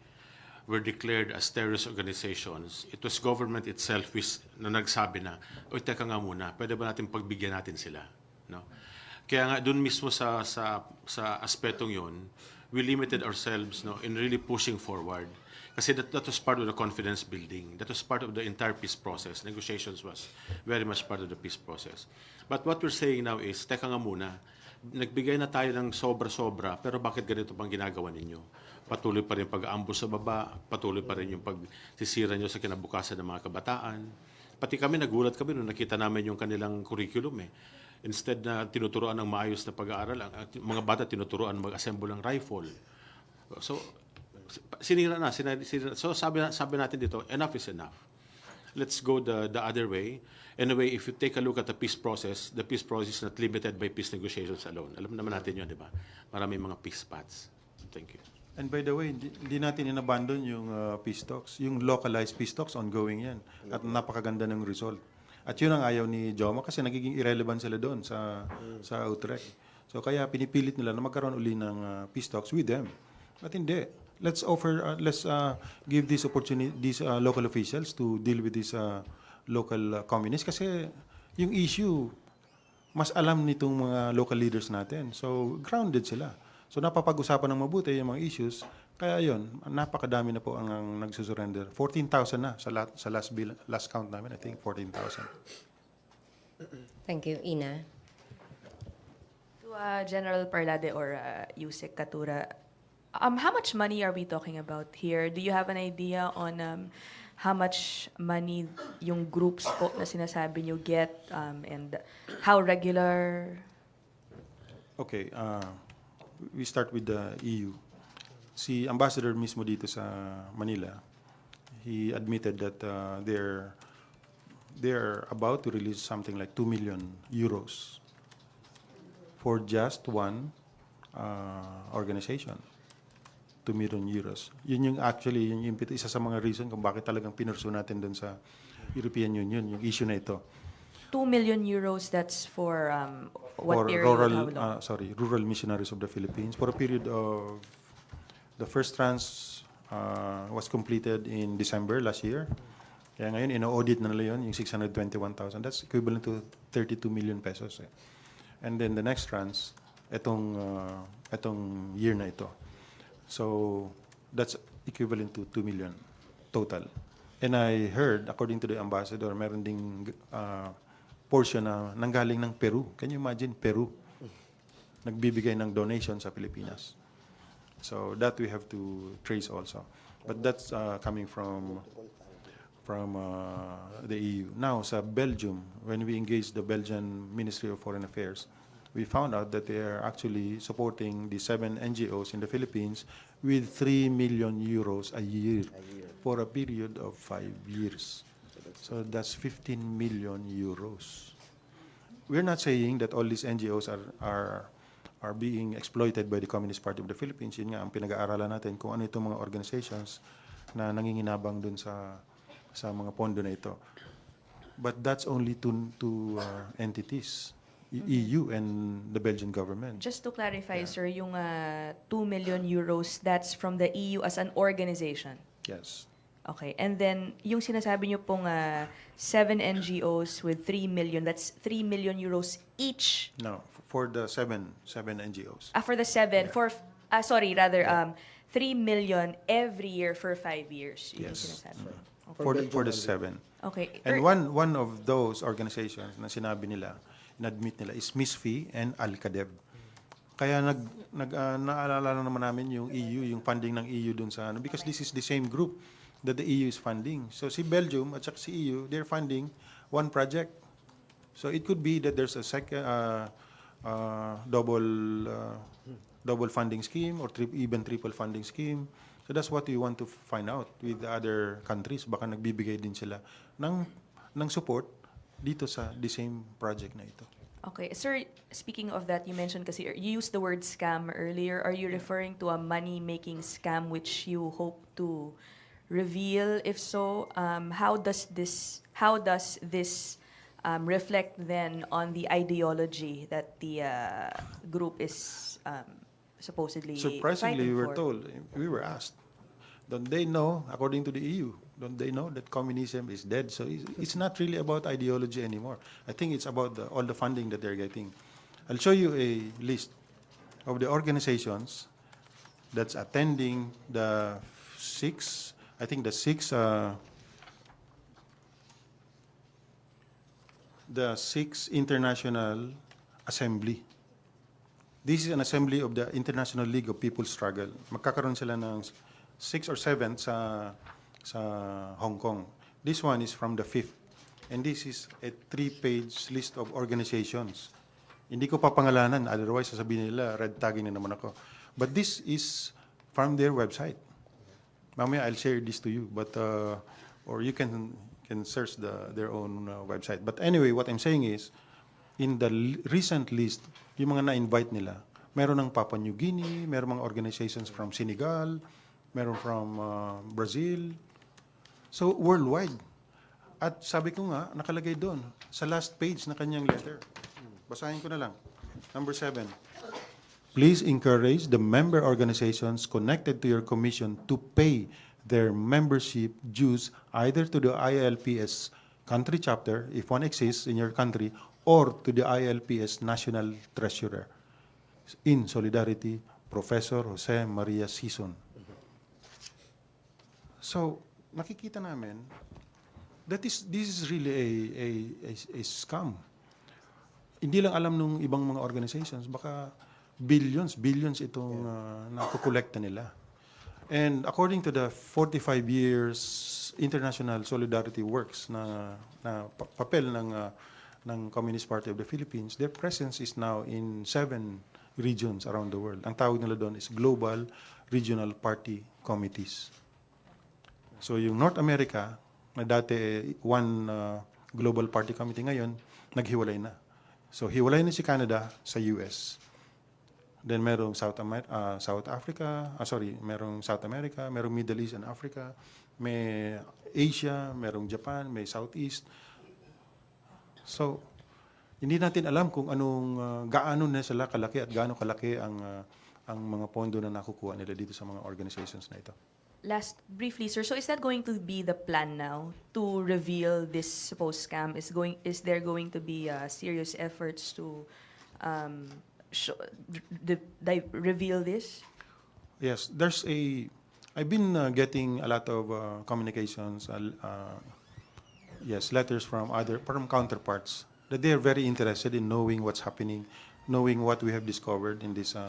were declared as terrorist organizations, it was government itself na nagsabi na, teka nga muna, pwede ba natin pagbigyan natin sila? No? Kaya nga, dun mismo sa aspetong yun, we limited ourselves in really pushing forward. Kasi that was part of the confidence building. That was part of the entire peace process. Negotiations was very much part of the peace process. But what we're saying now is, teka nga muna, nagbigay na tayo ng sobra-sobra, pero bakit ganito pang ginagawa ninyo? Patuloy pa rin pag-aambus sa baba, patuloy pa rin yung pagsisira nyo sa kinabukasan ng mga kabataan. Pati kami, nagulat kami nung nakita namin yung kanilang curriculum eh. Instead na tinuturuan ng maayos na pag-aaral, ang mga bata tinuturuan mag-assemble ng rifle. So, sinira na. So, sabi natin dito, enough is enough. Let's go the other way. Anyway, if you take a look at the peace process is not limited by peace negotiations alone. Alam naman natin yun, di ba? Maraming mga peace paths. Thank you. And by the way, hindi natin inabandon yung peace talks. Yung localized peace talks, ongoing yan. At napakaganda ng result. At yun ang ayaw ni Joma kasi nagiging irrelevant sila doon sa Utrecht. So kaya pinipilit nila na magkaroon uli ng peace talks with them. But hindi. Let's give this opportunity, these local officials to deal with these local communists kasi yung issue, mas alam nitong mga local leaders natin. So grounded sila. So napapag-usapan ng mabuti yung mga issues. Kaya yun, napakadami na po ang nagsusurrender. 14,000 na sa last count namin, I think 14,000. Thank you. Ina? To General Parlade or Yusek Katura, how much money are we talking about here? Do you have an idea on how much money yung groups po na sinasabi nyo get and how regular? Okay, we start with the EU. Si Ambassador mismo dito sa Manila, he admitted that they're about to release something like 2 million euros for just one organization. 2 million euros. Yun yung actually, yung isa sa mga reason kung bakit talagang pinursu natin dun sa European Union, yung issue na ito. 2 million euros, that's for what For period? rural missionaries of the Philippines. For a period of, the first tranche was completed in December last year. Kaya ngayon, ino-audit na nila yun, yung 621,000. That's equivalent to 32 million pesos. Eh. And then the next tranche, etong year na ito. So, that's equivalent to 2 million total. And I heard, according to the ambassador, meron ding portion na nanggaling ng Peru. Can you imagine, Peru? Nagbibigay ng donation sa Pilipinas. So, that we have to trace also. But that's coming from the EU. Now, sa Belgium, when we engaged the Belgian Ministry of Foreign Affairs, we found out that they are actually supporting the 7 NGOs in the Philippines with 3 million euros a year for a period of 5 years. So that's 15 million euros. We're not saying that all these NGOs are being exploited by the Communist Party of the Philippines. Yun nga ang pinag-aaralan natin kung ano itong mga organizations na nanginginabang dun sa mga pondo na ito. But that's only two entities. EU and the Belgian government. Just to clarify, sir, yung 2 million euros, that's from the EU as an organization? Yes. Okay. And then, yung sinasabi nyo pong 7 NGOs with 3 million, that's 3 million euros each? No, for the seven NGOs. For the 7, yeah. 3 million every year for 5 years. Yun yung Yes. sinasabi. For the 7. Okay. And one of those organizations na sinabi nila, na-admit nila is MISFI and Al-Qadeb. Kaya naalala naman namin yung EU, yung funding ng EU dun sa because this is the same group that the EU is funding. So si Belgium at saka si EU, they're funding one project. So it could be that there's a second double funding scheme or even triple funding scheme. So that's what we want to find out with the other countries. Baka nagbibigay din sila ng support dito sa the same project na ito. Okay. Sir, speaking of that, you mentioned kasi, you used the word scam earlier. Are you referring to a money-making scam which you hope to reveal? If so, how does this reflect then on the ideology that the group is supposedly Surprisingly, fighting we were for? told, we were asked, don't they know, according to the EU, don't they know that communism is dead? So it's not really about ideology anymore. I think it's about all the funding that they're getting. I'll show you a list of the organizations that's attending the six international assembly This is an assembly of the International League of People's Struggle. Magkakaroon sila ng 6 or 7 sa Hong Kong. This one is from the 5th. And this is a 3-page list of organizations. Hindi ko papangalanan, otherwise sasabihin nila, red tagging na naman ako. But this is from their website. Mamaya I'll share this to you, but or you can search their own website. But anyway, what I'm saying is, in the recent list, yung mga na-invite nila, meron ng Papua New Guinea, meron mga organizations from Senegal, meron from Brazil. So, worldwide. At sabi ko nga, nakalagay doon, sa last page na kanyang letter. Basahin ko na lang. Number 7. Please encourage the member organizations connected to your commission to pay their membership dues either to the ILPS country chapter, if one exists in your country, or to the ILPS national treasurer. In solidarity, Professor Jose Maria Sison. So, nakikita namin that this is really a scam. Hindi lang alam nung ibang mga organizations, baka billions itong nakukolekta nila. And according to the 45 years international solidarity works na papel ng Communist Party of the Philippines, their presence is now in 7 regions around the world. Ang tawag nila doon is Global Regional Party Committees. So yung North America, na dati one Global Party Committee, ngayon, naghiwalay na. So hiwalay na si Canada sa US. Then merong merong South America, merong Middle East and Africa, may Asia, merong Japan, may Southeast. So, hindi natin alam kung anong gaano na sila kalaki at gaano kalaki ang mga pondo na nakukuha nila dito sa mga organizations na ito. Last, briefly, sir, so is that going to be the plan now to reveal this supposed scam? Is there going to be serious efforts to reveal this? Yes, I've been getting a lot of communications, letters from counterparts that they are very interested in knowing what's happening, knowing what we have discovered in this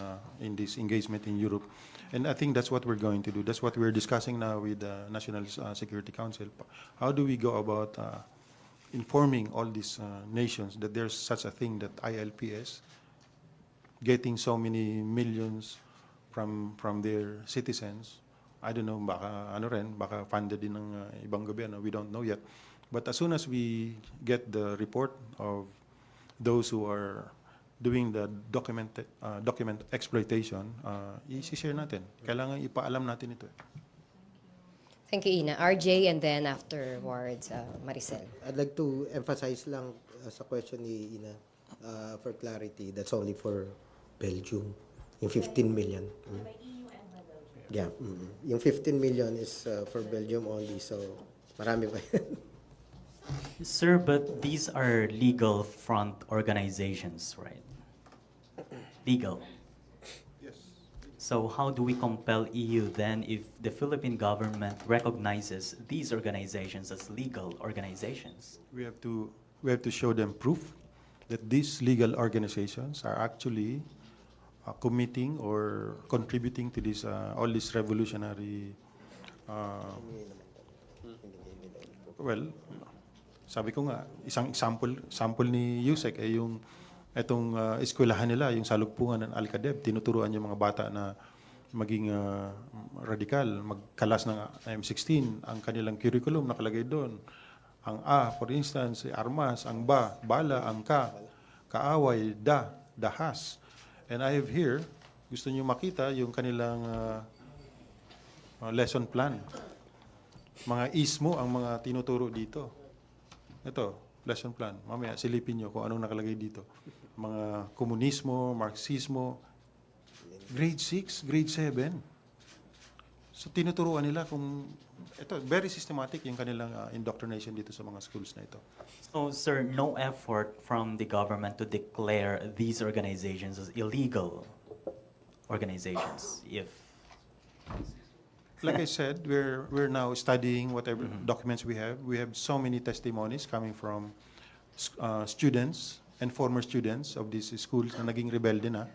engagement in Europe. And I think that's what we're going to do. That's what we're discussing now with the National Security Council. How do we go about informing all these nations that there's such a thing that ILPS getting so many millions from their citizens? I don't know, baka funded din ng ibang gobyerno. We don't know yet. But as soon as we get the report of those who are doing the document exploitation, i-share natin. Kailangan ipaalam natin ito. Thank you, Ina. RJ, and then afterwards, Maricel. I'd like to emphasize lang sa question ni Ina, for clarity, that's only for Belgium, yung 15 million. Yeah. Yung 15 million is for Belgium only, so marami pa yan. Sir, but these are legal front organizations, right? Legal. Yes. So how do we compel EU then if the Philippine government recognizes these organizations as legal organizations? We have to show them proof that these legal organizations are actually committing or contributing to this all this revolutionary sabi ko nga, isang sample ni Yusek ay yung itong eskwelahan nila, yung salugpungan ng Al-Qadeb, tinuturuan yung mga bata na maging radikal, magkalas ng M16. Ang kanilang curriculum nakalagay doon. Ang A, for instance, armas, ang ba, bala, ang ka, kaaway, dahas. And I have here, gusto niyo makita yung kanilang lesson plan. Mga ismo ang mga tinuturo dito. Ito, lesson plan. Mamaya, silipin nyo kung anong nakalagay dito. Mga komunismo, marxismo, grade 6, grade 7. So, tinuturuan nila kung, ito, very systematic yung kanilang indoctrination dito sa mga schools na ito. So, sir, no effort from the government to declare these organizations as illegal organizations, if... Like I said, we're now studying whatever documents we have. We have so many testimonies coming from students and former students of these schools na naging rebelde na.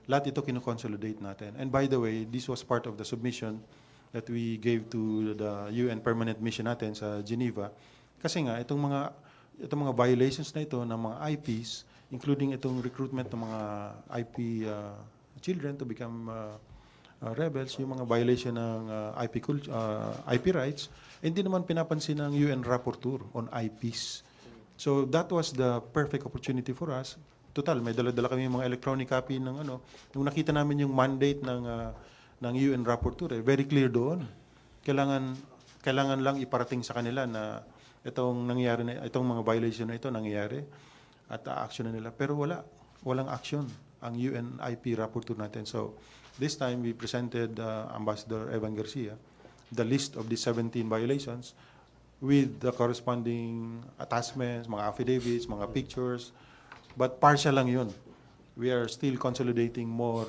lahat ito kino-consolidate natin. And by the way, this was part of the submission that we gave to the UN Permanent Mission natin sa Geneva. Kasi nga, itong mga violations na ito ng mga IPs, including itong recruitment ng mga IP children to become rebels, yung mga violation ng IP rights, hindi naman pinapansin ng UN Rapporteur on IPs. So that was the perfect opportunity for us. Total, may dala-dala kami mga electronic copy ng nung nakita namin yung mandate ng UN Rapporteur, very clear doon. Kailangan lang iparating sa kanila na itong mga violation na ito nangyayari at action na nila. Pero walang action ang UN IP Rapporteur natin. So this time we presented Ambassador Evan Garcia the list of the 17 violations with the corresponding attachments, mga affidavits, mga pictures, but partial lang yun. We are still consolidating more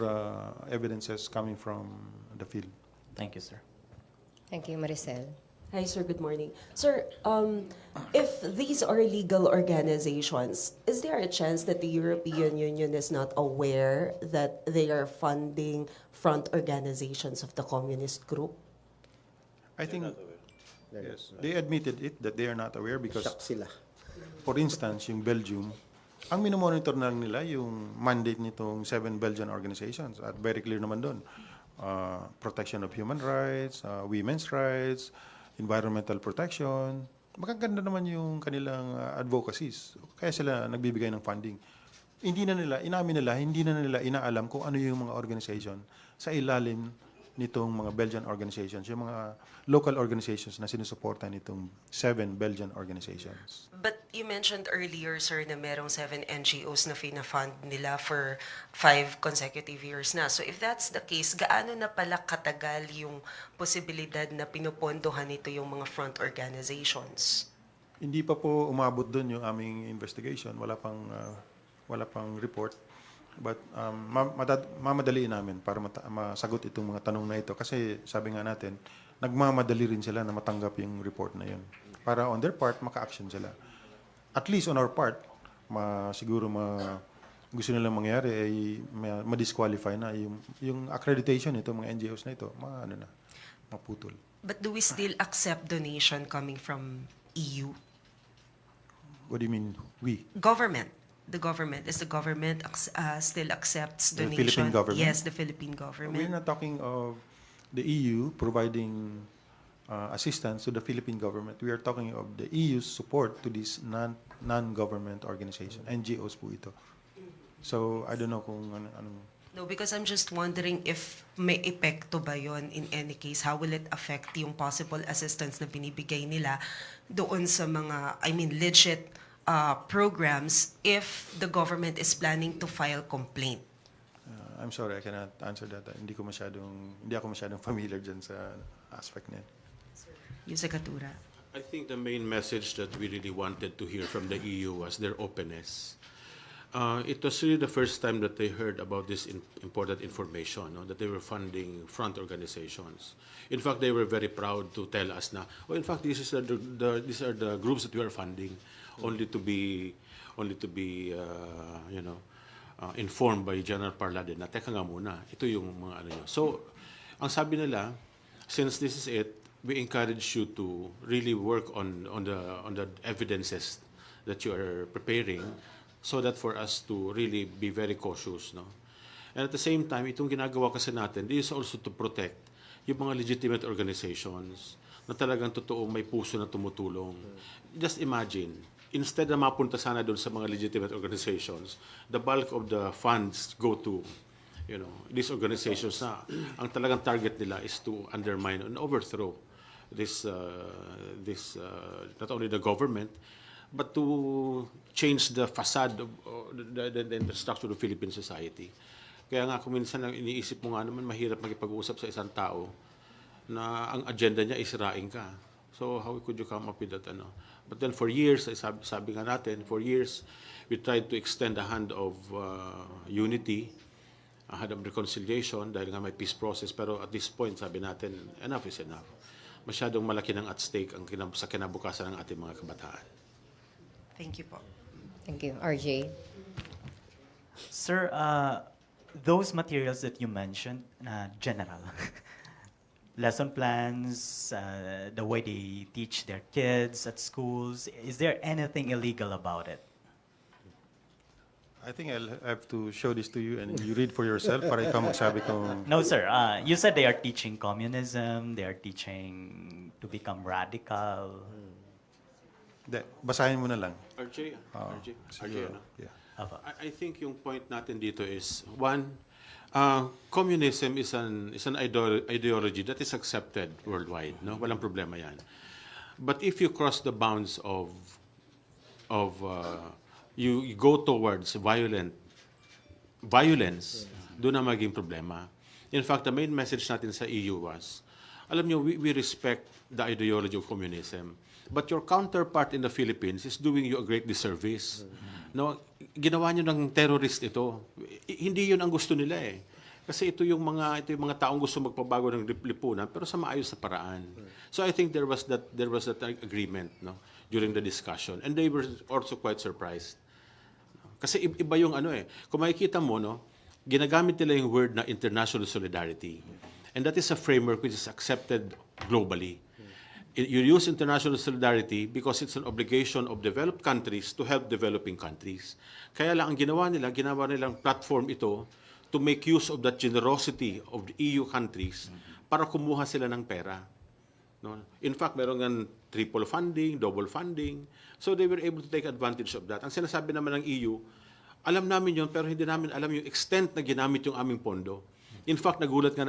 evidences coming from the field. Thank you, sir. Thank you, Maricel. Hi, sir. Good morning. Sir, if these are legal organizations, is there a chance that the European Union is not aware that they are funding front organizations of the communist group? I think yes, they admitted it that they are not aware because, for instance, yung Belgium, ang minomonitor na lang nila yung mandate nitong 7 Belgian organizations at very clear naman doon. Protection of human rights, women's rights, environmental protection. Magaganda naman yung kanilang advocacies. Kaya sila nagbibigay ng funding. Hindi na nila inaalam kung ano yung mga organization sa ilalim nitong mga Belgian organizations, yung mga local organizations na sinusuporta nitong 7 Belgian organizations. But you mentioned earlier, sir, na merong 7 NGOs na fina-fund nila for 5 consecutive years na. So if that's the case, gaano na pala katagal yung posibilidad na pinupondohan nito yung mga front organizations? Hindi pa po umabot doon yung aming investigation. Wala pang report. But mamadaliin namin para masagot itong mga tanong na ito. Kasi sabi nga natin, nagmamadali rin sila na matanggap yung report na yun. Para on their part, maka-action sila. At least on our part, siguro gusto nilang mangyari ay ma-disqualify na yung accreditation nito, mga NGOs na ito, maputol. But do we still accept donation coming from EU? What do you mean, we? Government. The government. Is the government still accepts donation? The Philippine government? Yes, the Philippine government. We're not talking of the EU providing assistance to the Philippine government. We are talking of the EU's support to these non-government organizations. NGOs po ito. So, I don't know kung anong... No, because I'm just wondering if may epekto ba yon in any case. How will it affect yung possible assistance na binibigay nila doon sa mga, legit programs if the government is planning to file complaint? I'm sorry, I cannot answer that. Hindi ako masyadong familiar dyan sa aspect na yun. Yusek Katura. I think the main message that we really wanted to hear from the EU was their openness. It was really the first time that they heard about this important information, that they were funding front organizations. In fact, they were very proud to tell us na, in fact, these are the groups that we are funding, only to be informed by General Parlade na, teka nga muna, ito yung mga nyo. So, ang sabi nila, since this is it, we encourage you to really work on the evidences that you are preparing, so that for us to really be very cautious, no? And at the same time, itong ginagawa kasi natin, this is also to protect yung mga legitimate organizations na talagang totoo may puso na tumutulong. Just imagine, instead na mapunta sana doon sa mga legitimate organizations, the bulk of the funds go to these organizations na ang talagang target nila is to undermine and overthrow this not only the government, but to change the facade of the structure of Philippine society. Kaya nga kung minsan iniisip mo nga naman, mahirap makipag-usap sa isang tao na ang agenda niya is sirain ka. So how could you come up with that? But then for years, sabi nga natin, for years, we tried to extend the hand of unity, a hand of reconciliation, dahil nga may peace process. Pero at this point, sabi natin, enough is enough. Masyadong malaki ng at stake sa kinabukasan ng ating mga kabataan. Thank you po. Thank you. RJ. Sir, those materials that you mentioned, general, lesson plans, the way they teach their kids at schools, is there anything illegal about it? I think I'll have to show this to you and you read for yourself para ikaw magsabi kung... No, sir. You said they are teaching communism, they are teaching to become radical. Basahin mo na lang. RJ, Siguro, ano? yeah. I think yung point natin dito is, one, communism is an ideology that is accepted worldwide. No, walang problema yan. But if you cross the bounds of you go towards violence, doon na maging problema. In fact, the main message natin sa EU was, alam nyo, we respect the ideology of communism, but your counterpart in the Philippines is doing you a great disservice. No, ginawa nyo ng terrorist ito. Hindi yun ang gusto nila eh. Kasi ito yung mga taong gusto magpabago ng lipunan pero sa maayos na paraan. So I think there was that agreement, no, during the discussion, and they were also quite surprised. Kasi iba yung ano eh. Kung makikita mo, no, ginagamit nila yung word na international solidarity. And that is a framework which is accepted globally. You use international solidarity because it's an obligation of developed countries to help developing countries. Kaya lang ang ginawa nilang platform ito to make use of that generosity of the EU countries para kumuha sila ng pera. No? In fact, meron nga triple funding, double funding. So they were able to take advantage of that. Ang sinasabi naman ng EU, alam namin yun, pero hindi namin alam yung extent na ginamit yung aming pondo. In fact, nagulat nga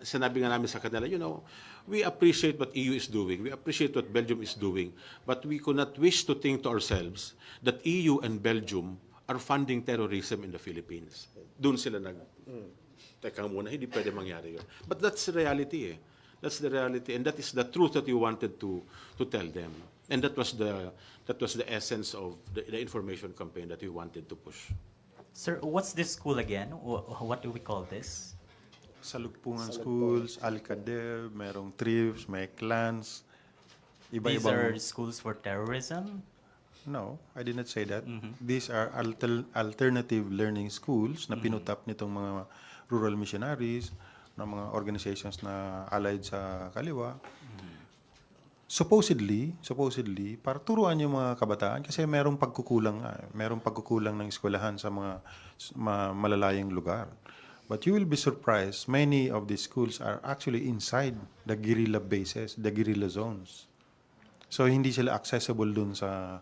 sinabi nga namin sa kanila, you know, we appreciate what EU is doing. We appreciate what Belgium is doing. But we could not wish to think to ourselves that EU and Belgium are funding terrorism in the Philippines. Doon sila teka muna, hindi pwede mangyari yun. But that's the reality eh. That's the reality, and that is the truth that you wanted to tell them. And that was the essence of the information campaign that we wanted to push. Sir, what's this school again? What do we call this? Salugpungan schools, Alcader, merong tribes, may clans. These are schools for terrorism? No, I did not say that. These are alternative learning schools na pinutap nitong mga rural missionaries, ng mga organizations na allied sa kaliwa. Supposedly, para turuan yung mga kabataan kasi merong pagkukulang ng eskwelahan sa mga malalayang lugar. But you will be surprised, many of these schools are actually inside the guerrilla bases, the guerrilla zones. So hindi sila accessible dun sa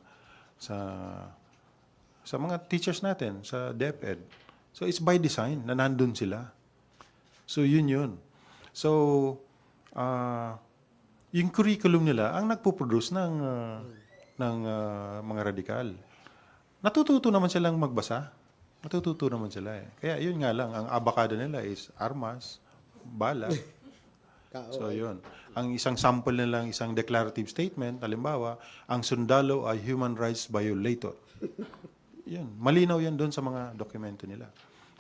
mga teachers natin, sa DepEd. So it's by design na nandun sila. So yun. So yung curriculum nila ang nagpo-produce ng mga radikal. Natututo naman silang magbasa. Natututo naman sila eh. Kaya yun nga lang, ang abakada nila is armas, bala. So yun. Ang isang sample nilang isang declarative statement, halimbawa, ang sundalo ay human rights violator. Yun. Malinaw yan doon sa mga dokumento nila.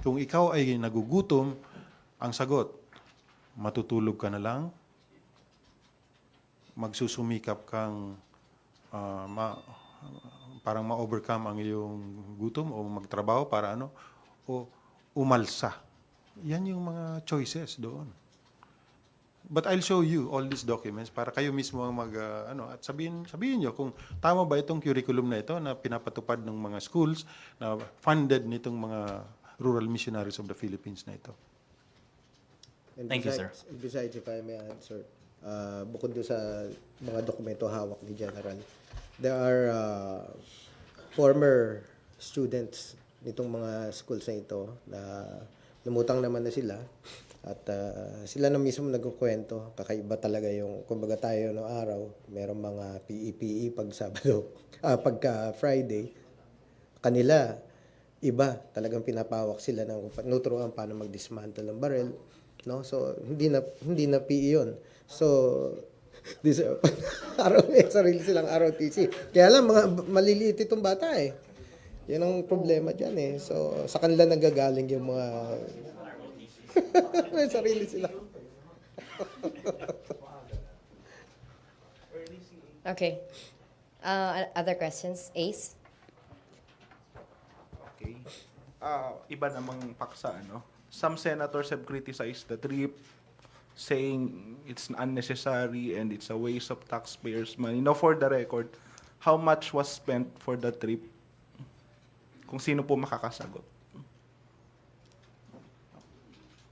Kung ikaw ay nagugutom, ang sagot, matutulog ka na lang, magsusumikap kang parang ma-overcome ang iyong gutom o magtrabaho para o umalsa. Yan yung mga choices doon. But I'll show you all these documents para kayo mismo ang at sabihin nyo kung tama ba itong curriculum na ito na pinapatupad ng mga schools na funded nitong mga rural missionaries of the Philippines na ito. And Thank you, sir. Besides, if I may add, sir, bukod doon sa mga dokumento hawak ni General, there are former students nitong mga schools na ito na lumutang naman na sila at sila na mismo nagkukwento. Kakaiba talaga yung, kumbaga tayo no araw, merong mga PE pag Sabado, pagka Friday, kanila, iba, talagang pinapawak sila ng nuturuan paano mag-dismantle ng barrel. No? So, hindi na PE yun. So, sarili silang ROTC. Kaya lang, mga maliliit itong bata eh. Yan ang problema dyan eh. So, sa kanila nagagaling yung mga... may sarili sila. Okay. Other questions? Ace? Okay. Iba namang paksa, ano? some senators have criticized the trip, saying it's unnecessary and it's a waste of taxpayers' money. Now, for the record, how much was spent for the trip? Kung sino po makakasagot.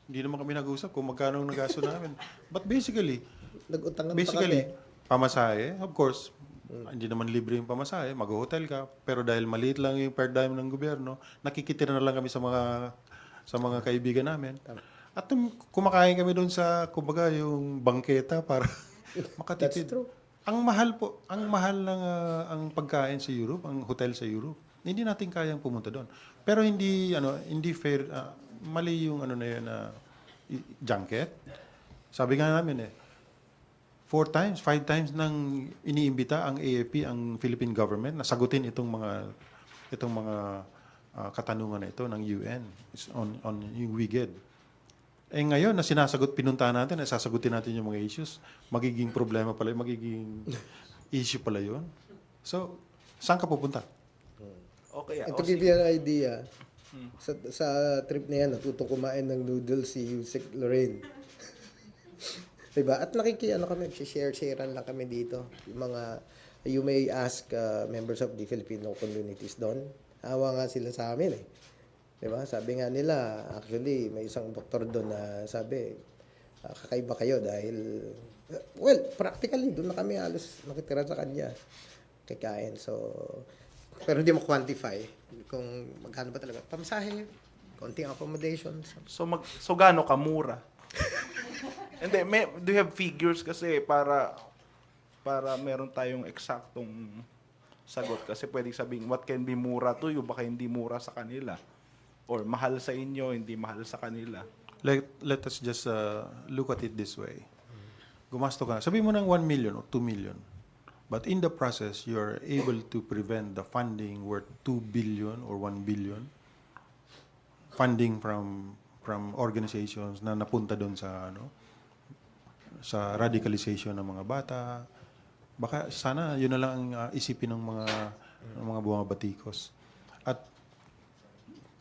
Hindi naman kami nag-usap kung magkano ang nagasto namin. But basically, Nag-utang pamasahe, of course, hindi naman libre yung pamasahe, mag-hotel ka, pero dahil maliit lang yung per dime ng gobyerno, nakikitira na lang kami sa mga kaibigan namin. At kumakain kami doon sa, kumbaga, yung bangketa para makatipid. That's true. Ang mahal ng ang pagkain sa Europe, ang hotel sa Europe. Hindi natin kayang pumunta doon. Pero hindi fair, mali yung na yun junket. Sabi nga namin 4 times, 5 times nang iniimbita ang AFP, ang Philippine government, na sagutin itong mga katanungan na ito ng UN on yung WIGED. Ngayon na pinuntahan natin, sasagutin natin yung mga issues, magiging problema pala, magiging issue pala yun. So, saan ka pupunta? Okay. To give you an idea, sa trip na yan, natutong kumain ng noodles si Yusek Lorraine. Diba? At kami, share-sharean lang kami dito. Yung mga, you may ask members of the Filipino communities doon. Awa nga sila sa amin Diba? Sabi nga nila, actually, may isang doktor doon na sabi, kakaiba kayo dahil, well, practically, doon na kami halos nakitira sa kanya. Kikain. So, pero hindi mo quantify kung magkano ba talaga. Pamasahe, konting accommodations. So gaano kamura? Hindi, do you have figures kasi para meron tayong eksaktong sagot? Kasi pwedeng sabihin, what can be mura to you, baka hindi mura sa kanila. Or mahal sa inyo, hindi mahal sa kanila. Let us just look at it this way. Gumasto ka. Sabihin mo ng 1 million or 2 million. But in the process, you're able to prevent the funding worth 2 billion or 1 billion. Funding from organizations na napunta doon sa radicalization ng mga bata. Baka sana yun na lang ang isipin ng mga bumabatikos. At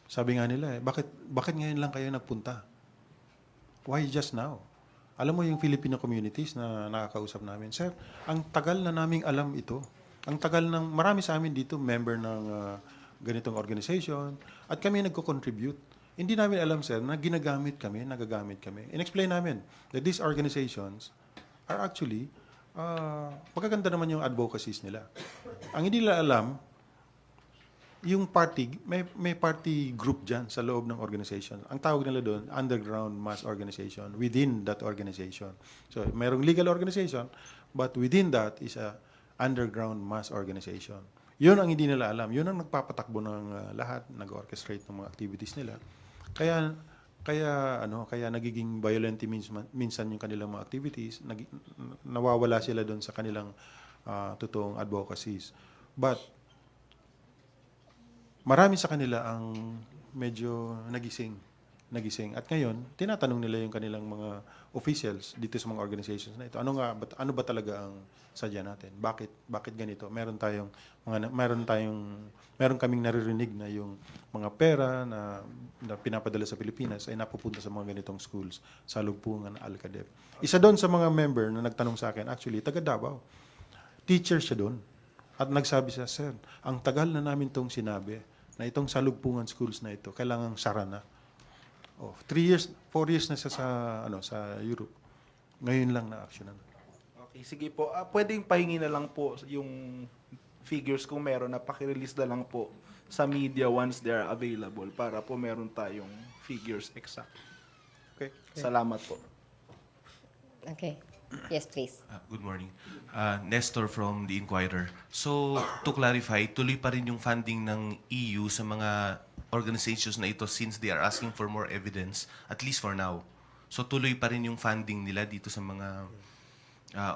sabi nga nila bakit ngayon lang kayo nagpunta? Why just now? Alam mo yung Filipino communities na nakakausap namin, sir, ang tagal na naming alam ito. Ang tagal ng marami sa amin dito member ng ganitong organization at kami nagko-contribute. Hindi namin alam, sir, na nagagamit kami. In-explain namin that these organizations are actually magaganda naman yung advocacies nila. Ang hindi nila alam, yung party, may party group dyan sa loob ng organization. Ang tawag nila doon, underground mass organization, within that organization. So, mayroong legal organization, but within that is a underground mass organization. Yun ang hindi nila alam. Yun ang nagpapatakbo ng lahat, nag-orchestrate ng mga activities nila. Kaya nagiging violent minsan yung kanilang mga activities, nawawala sila doon sa kanilang totoong advocacies. But marami sa kanila ang medyo nagising. At ngayon, tinatanong nila yung kanilang mga officials dito sa mga organizations na ito. Ano ba talaga ang sadya natin? Bakit ganito? Meron kaming naririnig na yung mga pera na pinapadala sa Pilipinas ay napupunta sa mga ganitong schools sa lugpungan ng Alcadep. Isa doon sa mga member na nagtanong sa akin, actually, taga Davao. Teacher siya doon. At nagsabi siya, sir, ang tagal na namin itong sinabi na itong salugpungan schools na ito, kailangang sara na. 4 years na siya sa Europe. Ngayon lang na-actionan. Okay, sige po. Pwedeng pahingi na lang po yung figures kung meron na paki-release na lang po sa media once they are available para po meron tayong figures exact. Okay? Salamat po. Okay. Yes, please. Good morning. Nestor from The Inquirer. So, to clarify, tuloy pa rin yung funding ng EU sa mga organizations na ito since they are asking for more evidence, at least for now. So, tuloy pa rin yung funding nila dito sa mga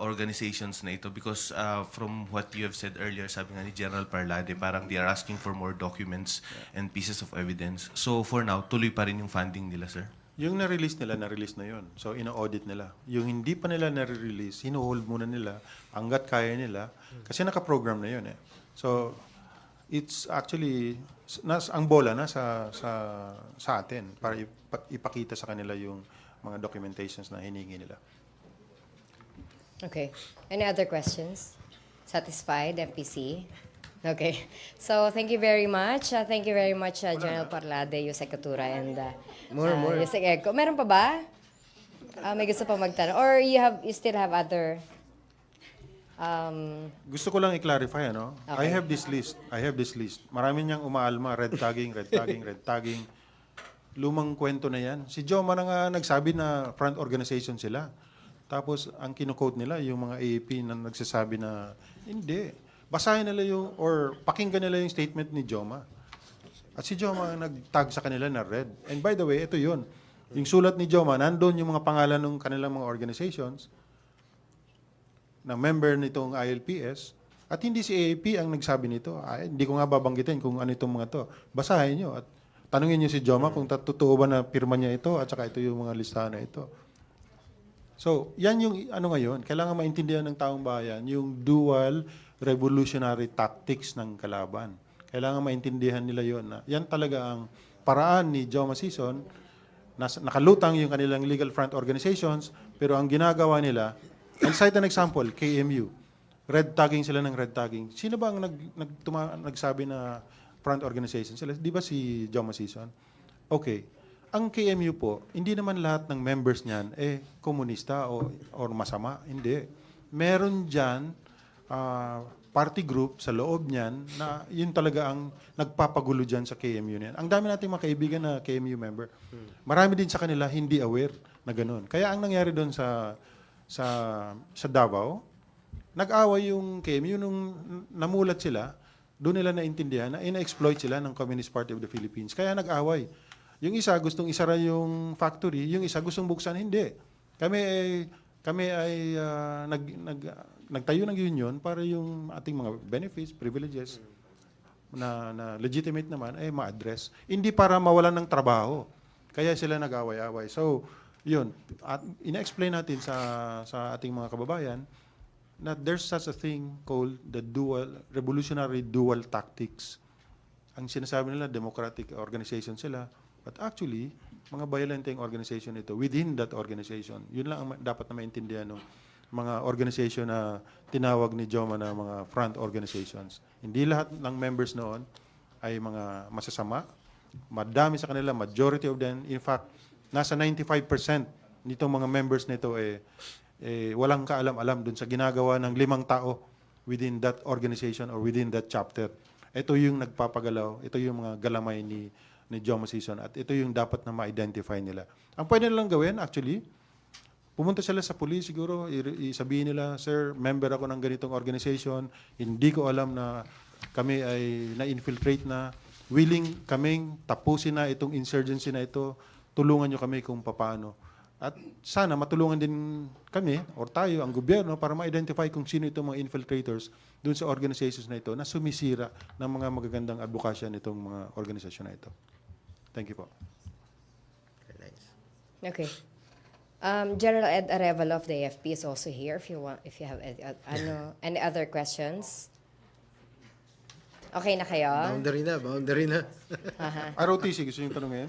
organizations na ito because from what you have said earlier, sabi nga ni General Parlade, parang they are asking for more documents and pieces of evidence. So, for now, tuloy pa rin yung funding nila, sir? Yung na-release na yun. So, ina-audit nila. Yung hindi pa nila na-release, hino-hold muna nila hanggat kaya nila kasi naka-program na yun . So, it's actually ang bola na sa atin para ipakita sa kanila yung mga documentations na hiningi nila. Okay. Any other questions? Satisfied, MPC? Okay. So, thank you very much. Thank you very much, General Parlade, Yusek Catura, and More. Yusek Eko. Meron pa ba? May gusto pa magtanong? Or you still have other... Gusto ko lang i-clarify, ano? Okay. I have this list. Marami niyang umaalma, red tagging. Lumang kwento na yan. Si Joma na nga nagsabi na front organization sila. Tapos, ang kino-quote nila, yung mga AAP na nagsasabi na, hindi. Basahin nila or pakinggan nila yung statement ni Joma. At si Joma nag-tag sa kanila na red. And by the way, ito yun. Yung sulat ni Joma, nandun yung mga pangalan ng kanilang mga organizations na member nitong ILPS. At hindi si AAP ang nagsabi nito. Hindi ko nga babanggitin kung ano itong mga to. Basahin nyo at tanungin nyo si Joma kung totoo ba na pirma niya ito at saka ito yung mga listahan na ito. So, yan yung ano ngayon, kailangan maintindihan ng taong bayan, yung dual revolutionary tactics ng kalaban. Kailangan maintindihan nila yon na yan talaga ang paraan ni Joma Sison na nakalutang yung kanilang legal front organizations, pero ang ginagawa nila, I'll cite an example, KMU. Red tagging sila ng red tagging. Sino ba ang nagsabi na front organization sila? Di ba si Joma Sison? Okay. Ang KMU po, hindi naman lahat ng members niyan komunista or masama. Hindi. Meron dyan party group sa loob niyan na yun talaga ang nagpapagulo dyan sa KMU niyan. Ang dami nating mga kaibigan na KMU member. Marami din sa kanila hindi aware na ganun. Kaya ang nangyari doon sa Davao, nag-away yung KMU nung namulat sila, doon nila naintindihan na ina-exploit sila ng Communist Party of the Philippines. Kaya nag-away. Yung isa gustong isara yung factory, yung isa gustong buksan, hindi. Kami ay nagtayo ng union para yung ating mga benefits, privileges na legitimate naman ay ma-address. Hindi para mawalan ng trabaho. Kaya sila nag-away-away. So, yun. At ina-explain natin sa ating mga kababayan na there's such a thing called the revolutionary dual tactics. Ang sinasabi nila, democratic organization sila. But actually, mga violenteng organization ito within that organization. Yun lang ang dapat na maintindihan ng mga organization na tinawag ni Joma na mga front organizations. Hindi lahat ng members noon ay mga masasama. Madami sa kanila, majority of them, in fact, nasa 95% nitong mga members nito walang kaalam-alam dun sa ginagawa ng 5 tao within that organization or within that chapter. Ito yung nagpapagalaw, ito yung mga galamay ni Joma Sison at ito yung dapat na ma-identify nila. Ang pwede nilang gawin, actually, pumunta sila sa police siguro, isabihin nila, sir, member ako ng ganitong organization, hindi ko alam na kami ay na-infiltrate na, willing kaming tapusin na itong insurgency na ito, tulungan nyo kami kung paano. At sana matulungan din kami, or tayo, ang gobyerno, para ma-identify kung sino itong mga infiltrators dun sa organizations na ito na sumisira ng mga magagandang advokasya nitong mga organisasyon na ito. Thank you po. Very nice. Okay. General Ed Arevalo of the AFP is also here if you have any other questions. Okay na kayo? Boundary na. ROTC, gusto nyo tanongin?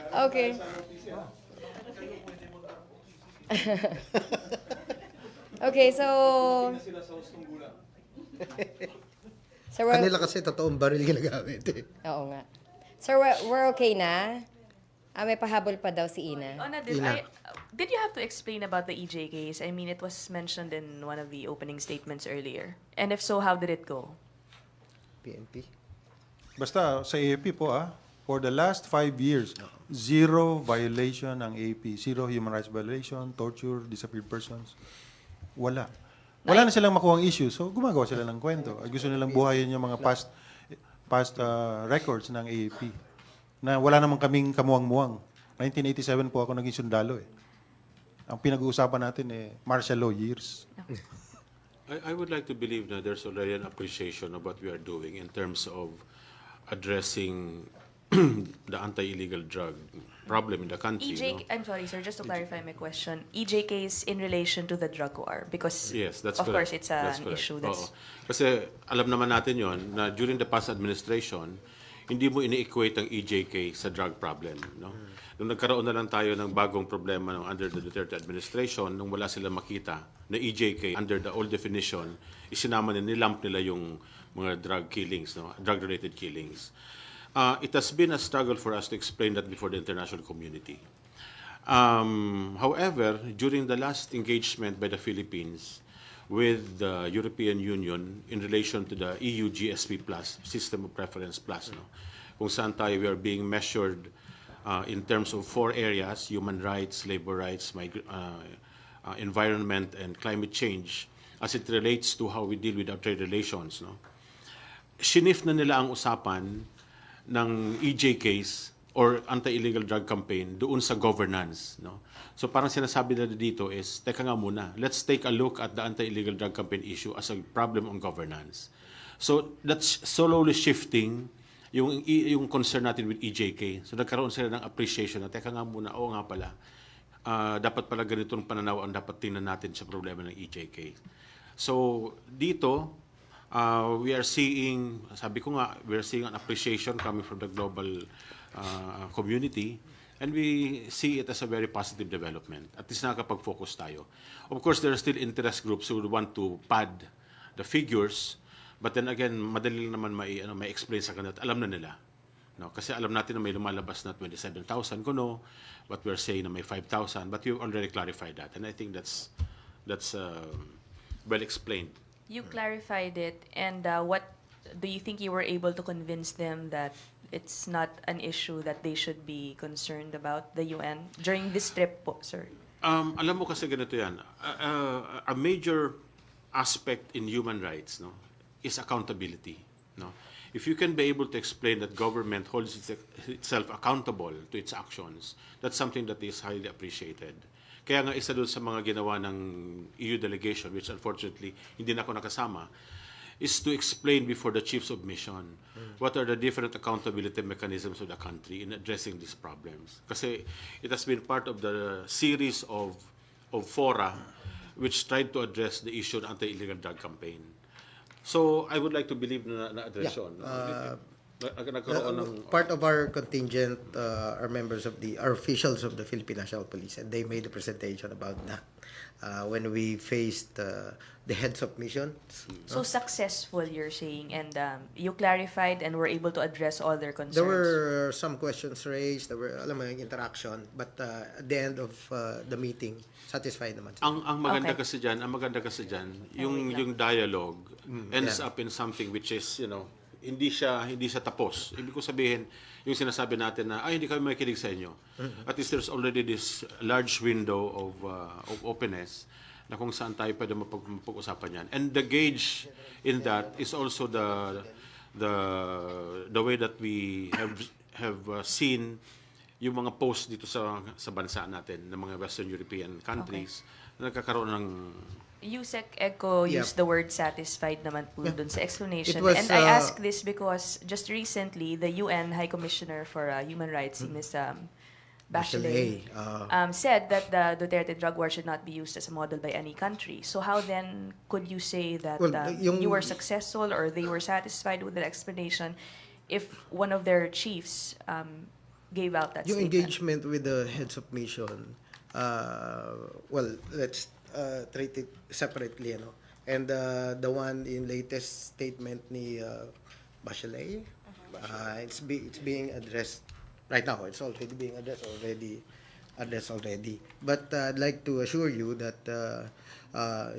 Okay. Okay, so... Kanila kasi totoong baril ginagamit Oo nga. Sir, we're okay na? May pahabol pa daw si Ina. Did you have to explain about the EJ case? I mean, it was mentioned in one of the opening statements earlier. And if so, how did it go? PNP. Basta sa AAP po for the last 5 years, 0 violation ng AAP. 0 human rights violation, torture, disappeared persons. Wala. Wala na silang makuhang issue, so gumagawa sila ng kwento. Gusto nilang buhayin yung mga past records ng AAP na wala naman kaming kamuwang-muwang. 1987 po ako naging sundalo . Ang pinag-uusapan natin martial law years. I would like to believe that there's already an appreciation of what we are doing in terms of addressing the anti-illegal drug problem in the country. EJ, I'm sorry, sir, just to clarify my question. EJK is in relation to the drug war because, Yes, that's of correct. course, it's That's an correct. issue. Oo. That's Kasi alam naman natin yon na during the past administration, hindi mo ini-equate ang EJK sa drug problem. No? Nung nagkaroon na lang tayo ng bagong problema under the Duterte administration, nung wala sila makita na EJK under the old definition, isinama nila, nilamp nila yung mga drug killings, no? Drug-related killings. It has been a struggle for us to explain that before the international community. However, during the last engagement by the Philippines with the European Union in relation to the EU GSP Plus, System of Preference Plus, no? Kung saan tayo we are being measured in terms of 4 areas, human rights, labor rights, environment, and climate change, as it relates to how we deal with our trade relations. No? Shinif na nila ang usapan ng EJKs or anti-illegal drug campaign doon sa governance. No? So parang sinasabi nila dito is, teka nga muna, let's take a look at the anti-illegal drug campaign issue as a problem on governance. So that's slowly shifting yung concern natin with EJK. So nagkaroon sila ng appreciation na, teka nga muna, oo nga pala, dapat pala ganitong pananaw ang dapat tingnan natin sa problema ng EJK. So dito, we are seeing, sabi ko nga, we are seeing an appreciation coming from the global community, and we see it as a very positive development. At least nakakapag-focus tayo. Of course, there are still interest groups who want to pad the figures, but then again, madali lang naman may explain sa kanila at alam na nila. No? Kasi alam natin na may lumalabas na 27,000 kuno, but we're saying na may 5,000, but you already clarified that, and I think that's well explained. You clarified it, and what do you think you were able to convince them that it's not an issue that they should be concerned about, the UN, during this trip po, sir? Alam mo kasi ganito yan, a major aspect in human rights, no, is accountability. No? If you can be able to explain that government holds itself accountable to its actions, that's something that is highly appreciated. Kaya nga isa doon sa mga ginawa ng EU delegation, which unfortunately hindi na ako nakasama, is to explain before the chiefs of mission what are the different accountability mechanisms of the country in addressing these problems. Kasi it has been part of the series of fora which tried to address the issue of anti-illegal drug campaign. So I would like to believe na na-address yun. Part of our contingent are members of are officials of the Philippine National Police, and they made a presentation about that when we faced the heads of missions. So successful, you're saying, and you clarified and were able to address all their concerns. There were some questions raised, there were yung interaction, but at the end of the meeting, satisfied naman. Ang maganda kasi diyan, yung dialogue ends up in something which is, hindi siya tapos. Ibig ko sabihin, yung sinasabi natin na, hindi kami makikinig sa inyo. At least there's already this large window of openness na kung saan tayo pwede mapag-usapan yan. And the gauge in that is also the way that we have seen yung mga posts dito sa bansa natin ng mga Western European countries na nagkakaroon ng Yusek Eco used the word satisfied naman po dun sa explanation. Was, and I ask this because just recently, the UN High Commissioner for Human Rights, Ms. Bachelet, said that the Duterte drug war should not be used as a model by any country. So how then could you say that you were successful or they were satisfied with the explanation if one of their chiefs gave out that Yung statement? engagement with the heads of mission, let's treat it separately, and the one in latest statement ni Bachelet, it's being addressed right now. It's already being addressed already. But I'd like to assure you that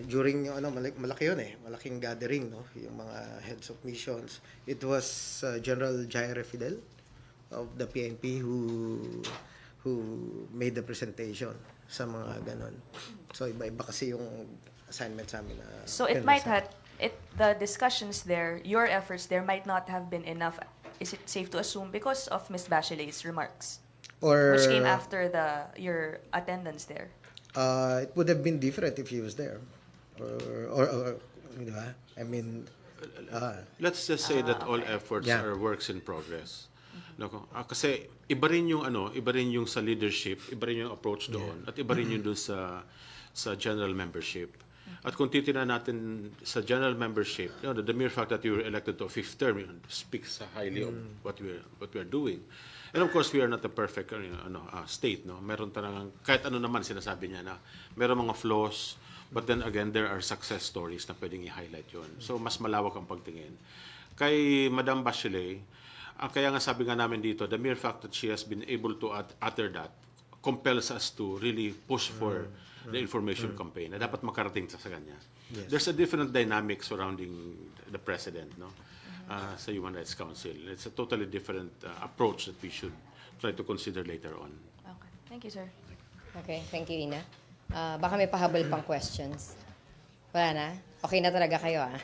during malaki yun malaking gathering, yung mga heads of missions. It was General Jair Fidel of the PNP who made the presentation sa mga ganon. So iba-iba kasi yung assignment sa amin. So it might have, the discussions there, your efforts there might not have been enough. Is it safe to assume because of Ms. Bachelet's remarks, which came after your attendance there? It would have been different if he was there, or I mean. Let's just say that all efforts are works in progress. Kasi iba rin yung sa leadership, iba rin yung approach doon, at iba rin yung doon sa general membership. At kung titingnan natin sa general membership, the mere fact that you were elected to a fifth term speaks highly of what we are doing. And of course, we are not a perfect state. No? Meron talagang, kahit ano naman sinasabi niya na meron mga flaws, but then again, there are success stories na pwedeng i-highlight yun. So, mas malawak ang pagtingin. Kay Madam Bachelet, kaya nga sabi nga namin dito, the mere fact that she has been able to utter that compels us to really push for the information campaign na dapat makarating sa kanya. Yes. There's a different dynamic surrounding the president, no? Sa Human Rights Council. It's a totally different approach that we should try to consider later on. Okay. Thank you, sir. Okay, thank you, Ina. Baka may pahabol pang questions. Wala na? Okay na talaga kayo, ah?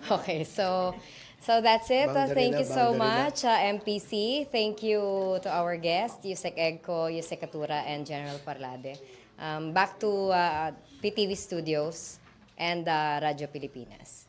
Okay, so that's it. Thank you so much, MPC. Thank you to our guests, Yusek Egco, Yusek Katura, and General Parlade. Back to PTV Studios and Radyo Pilipinas.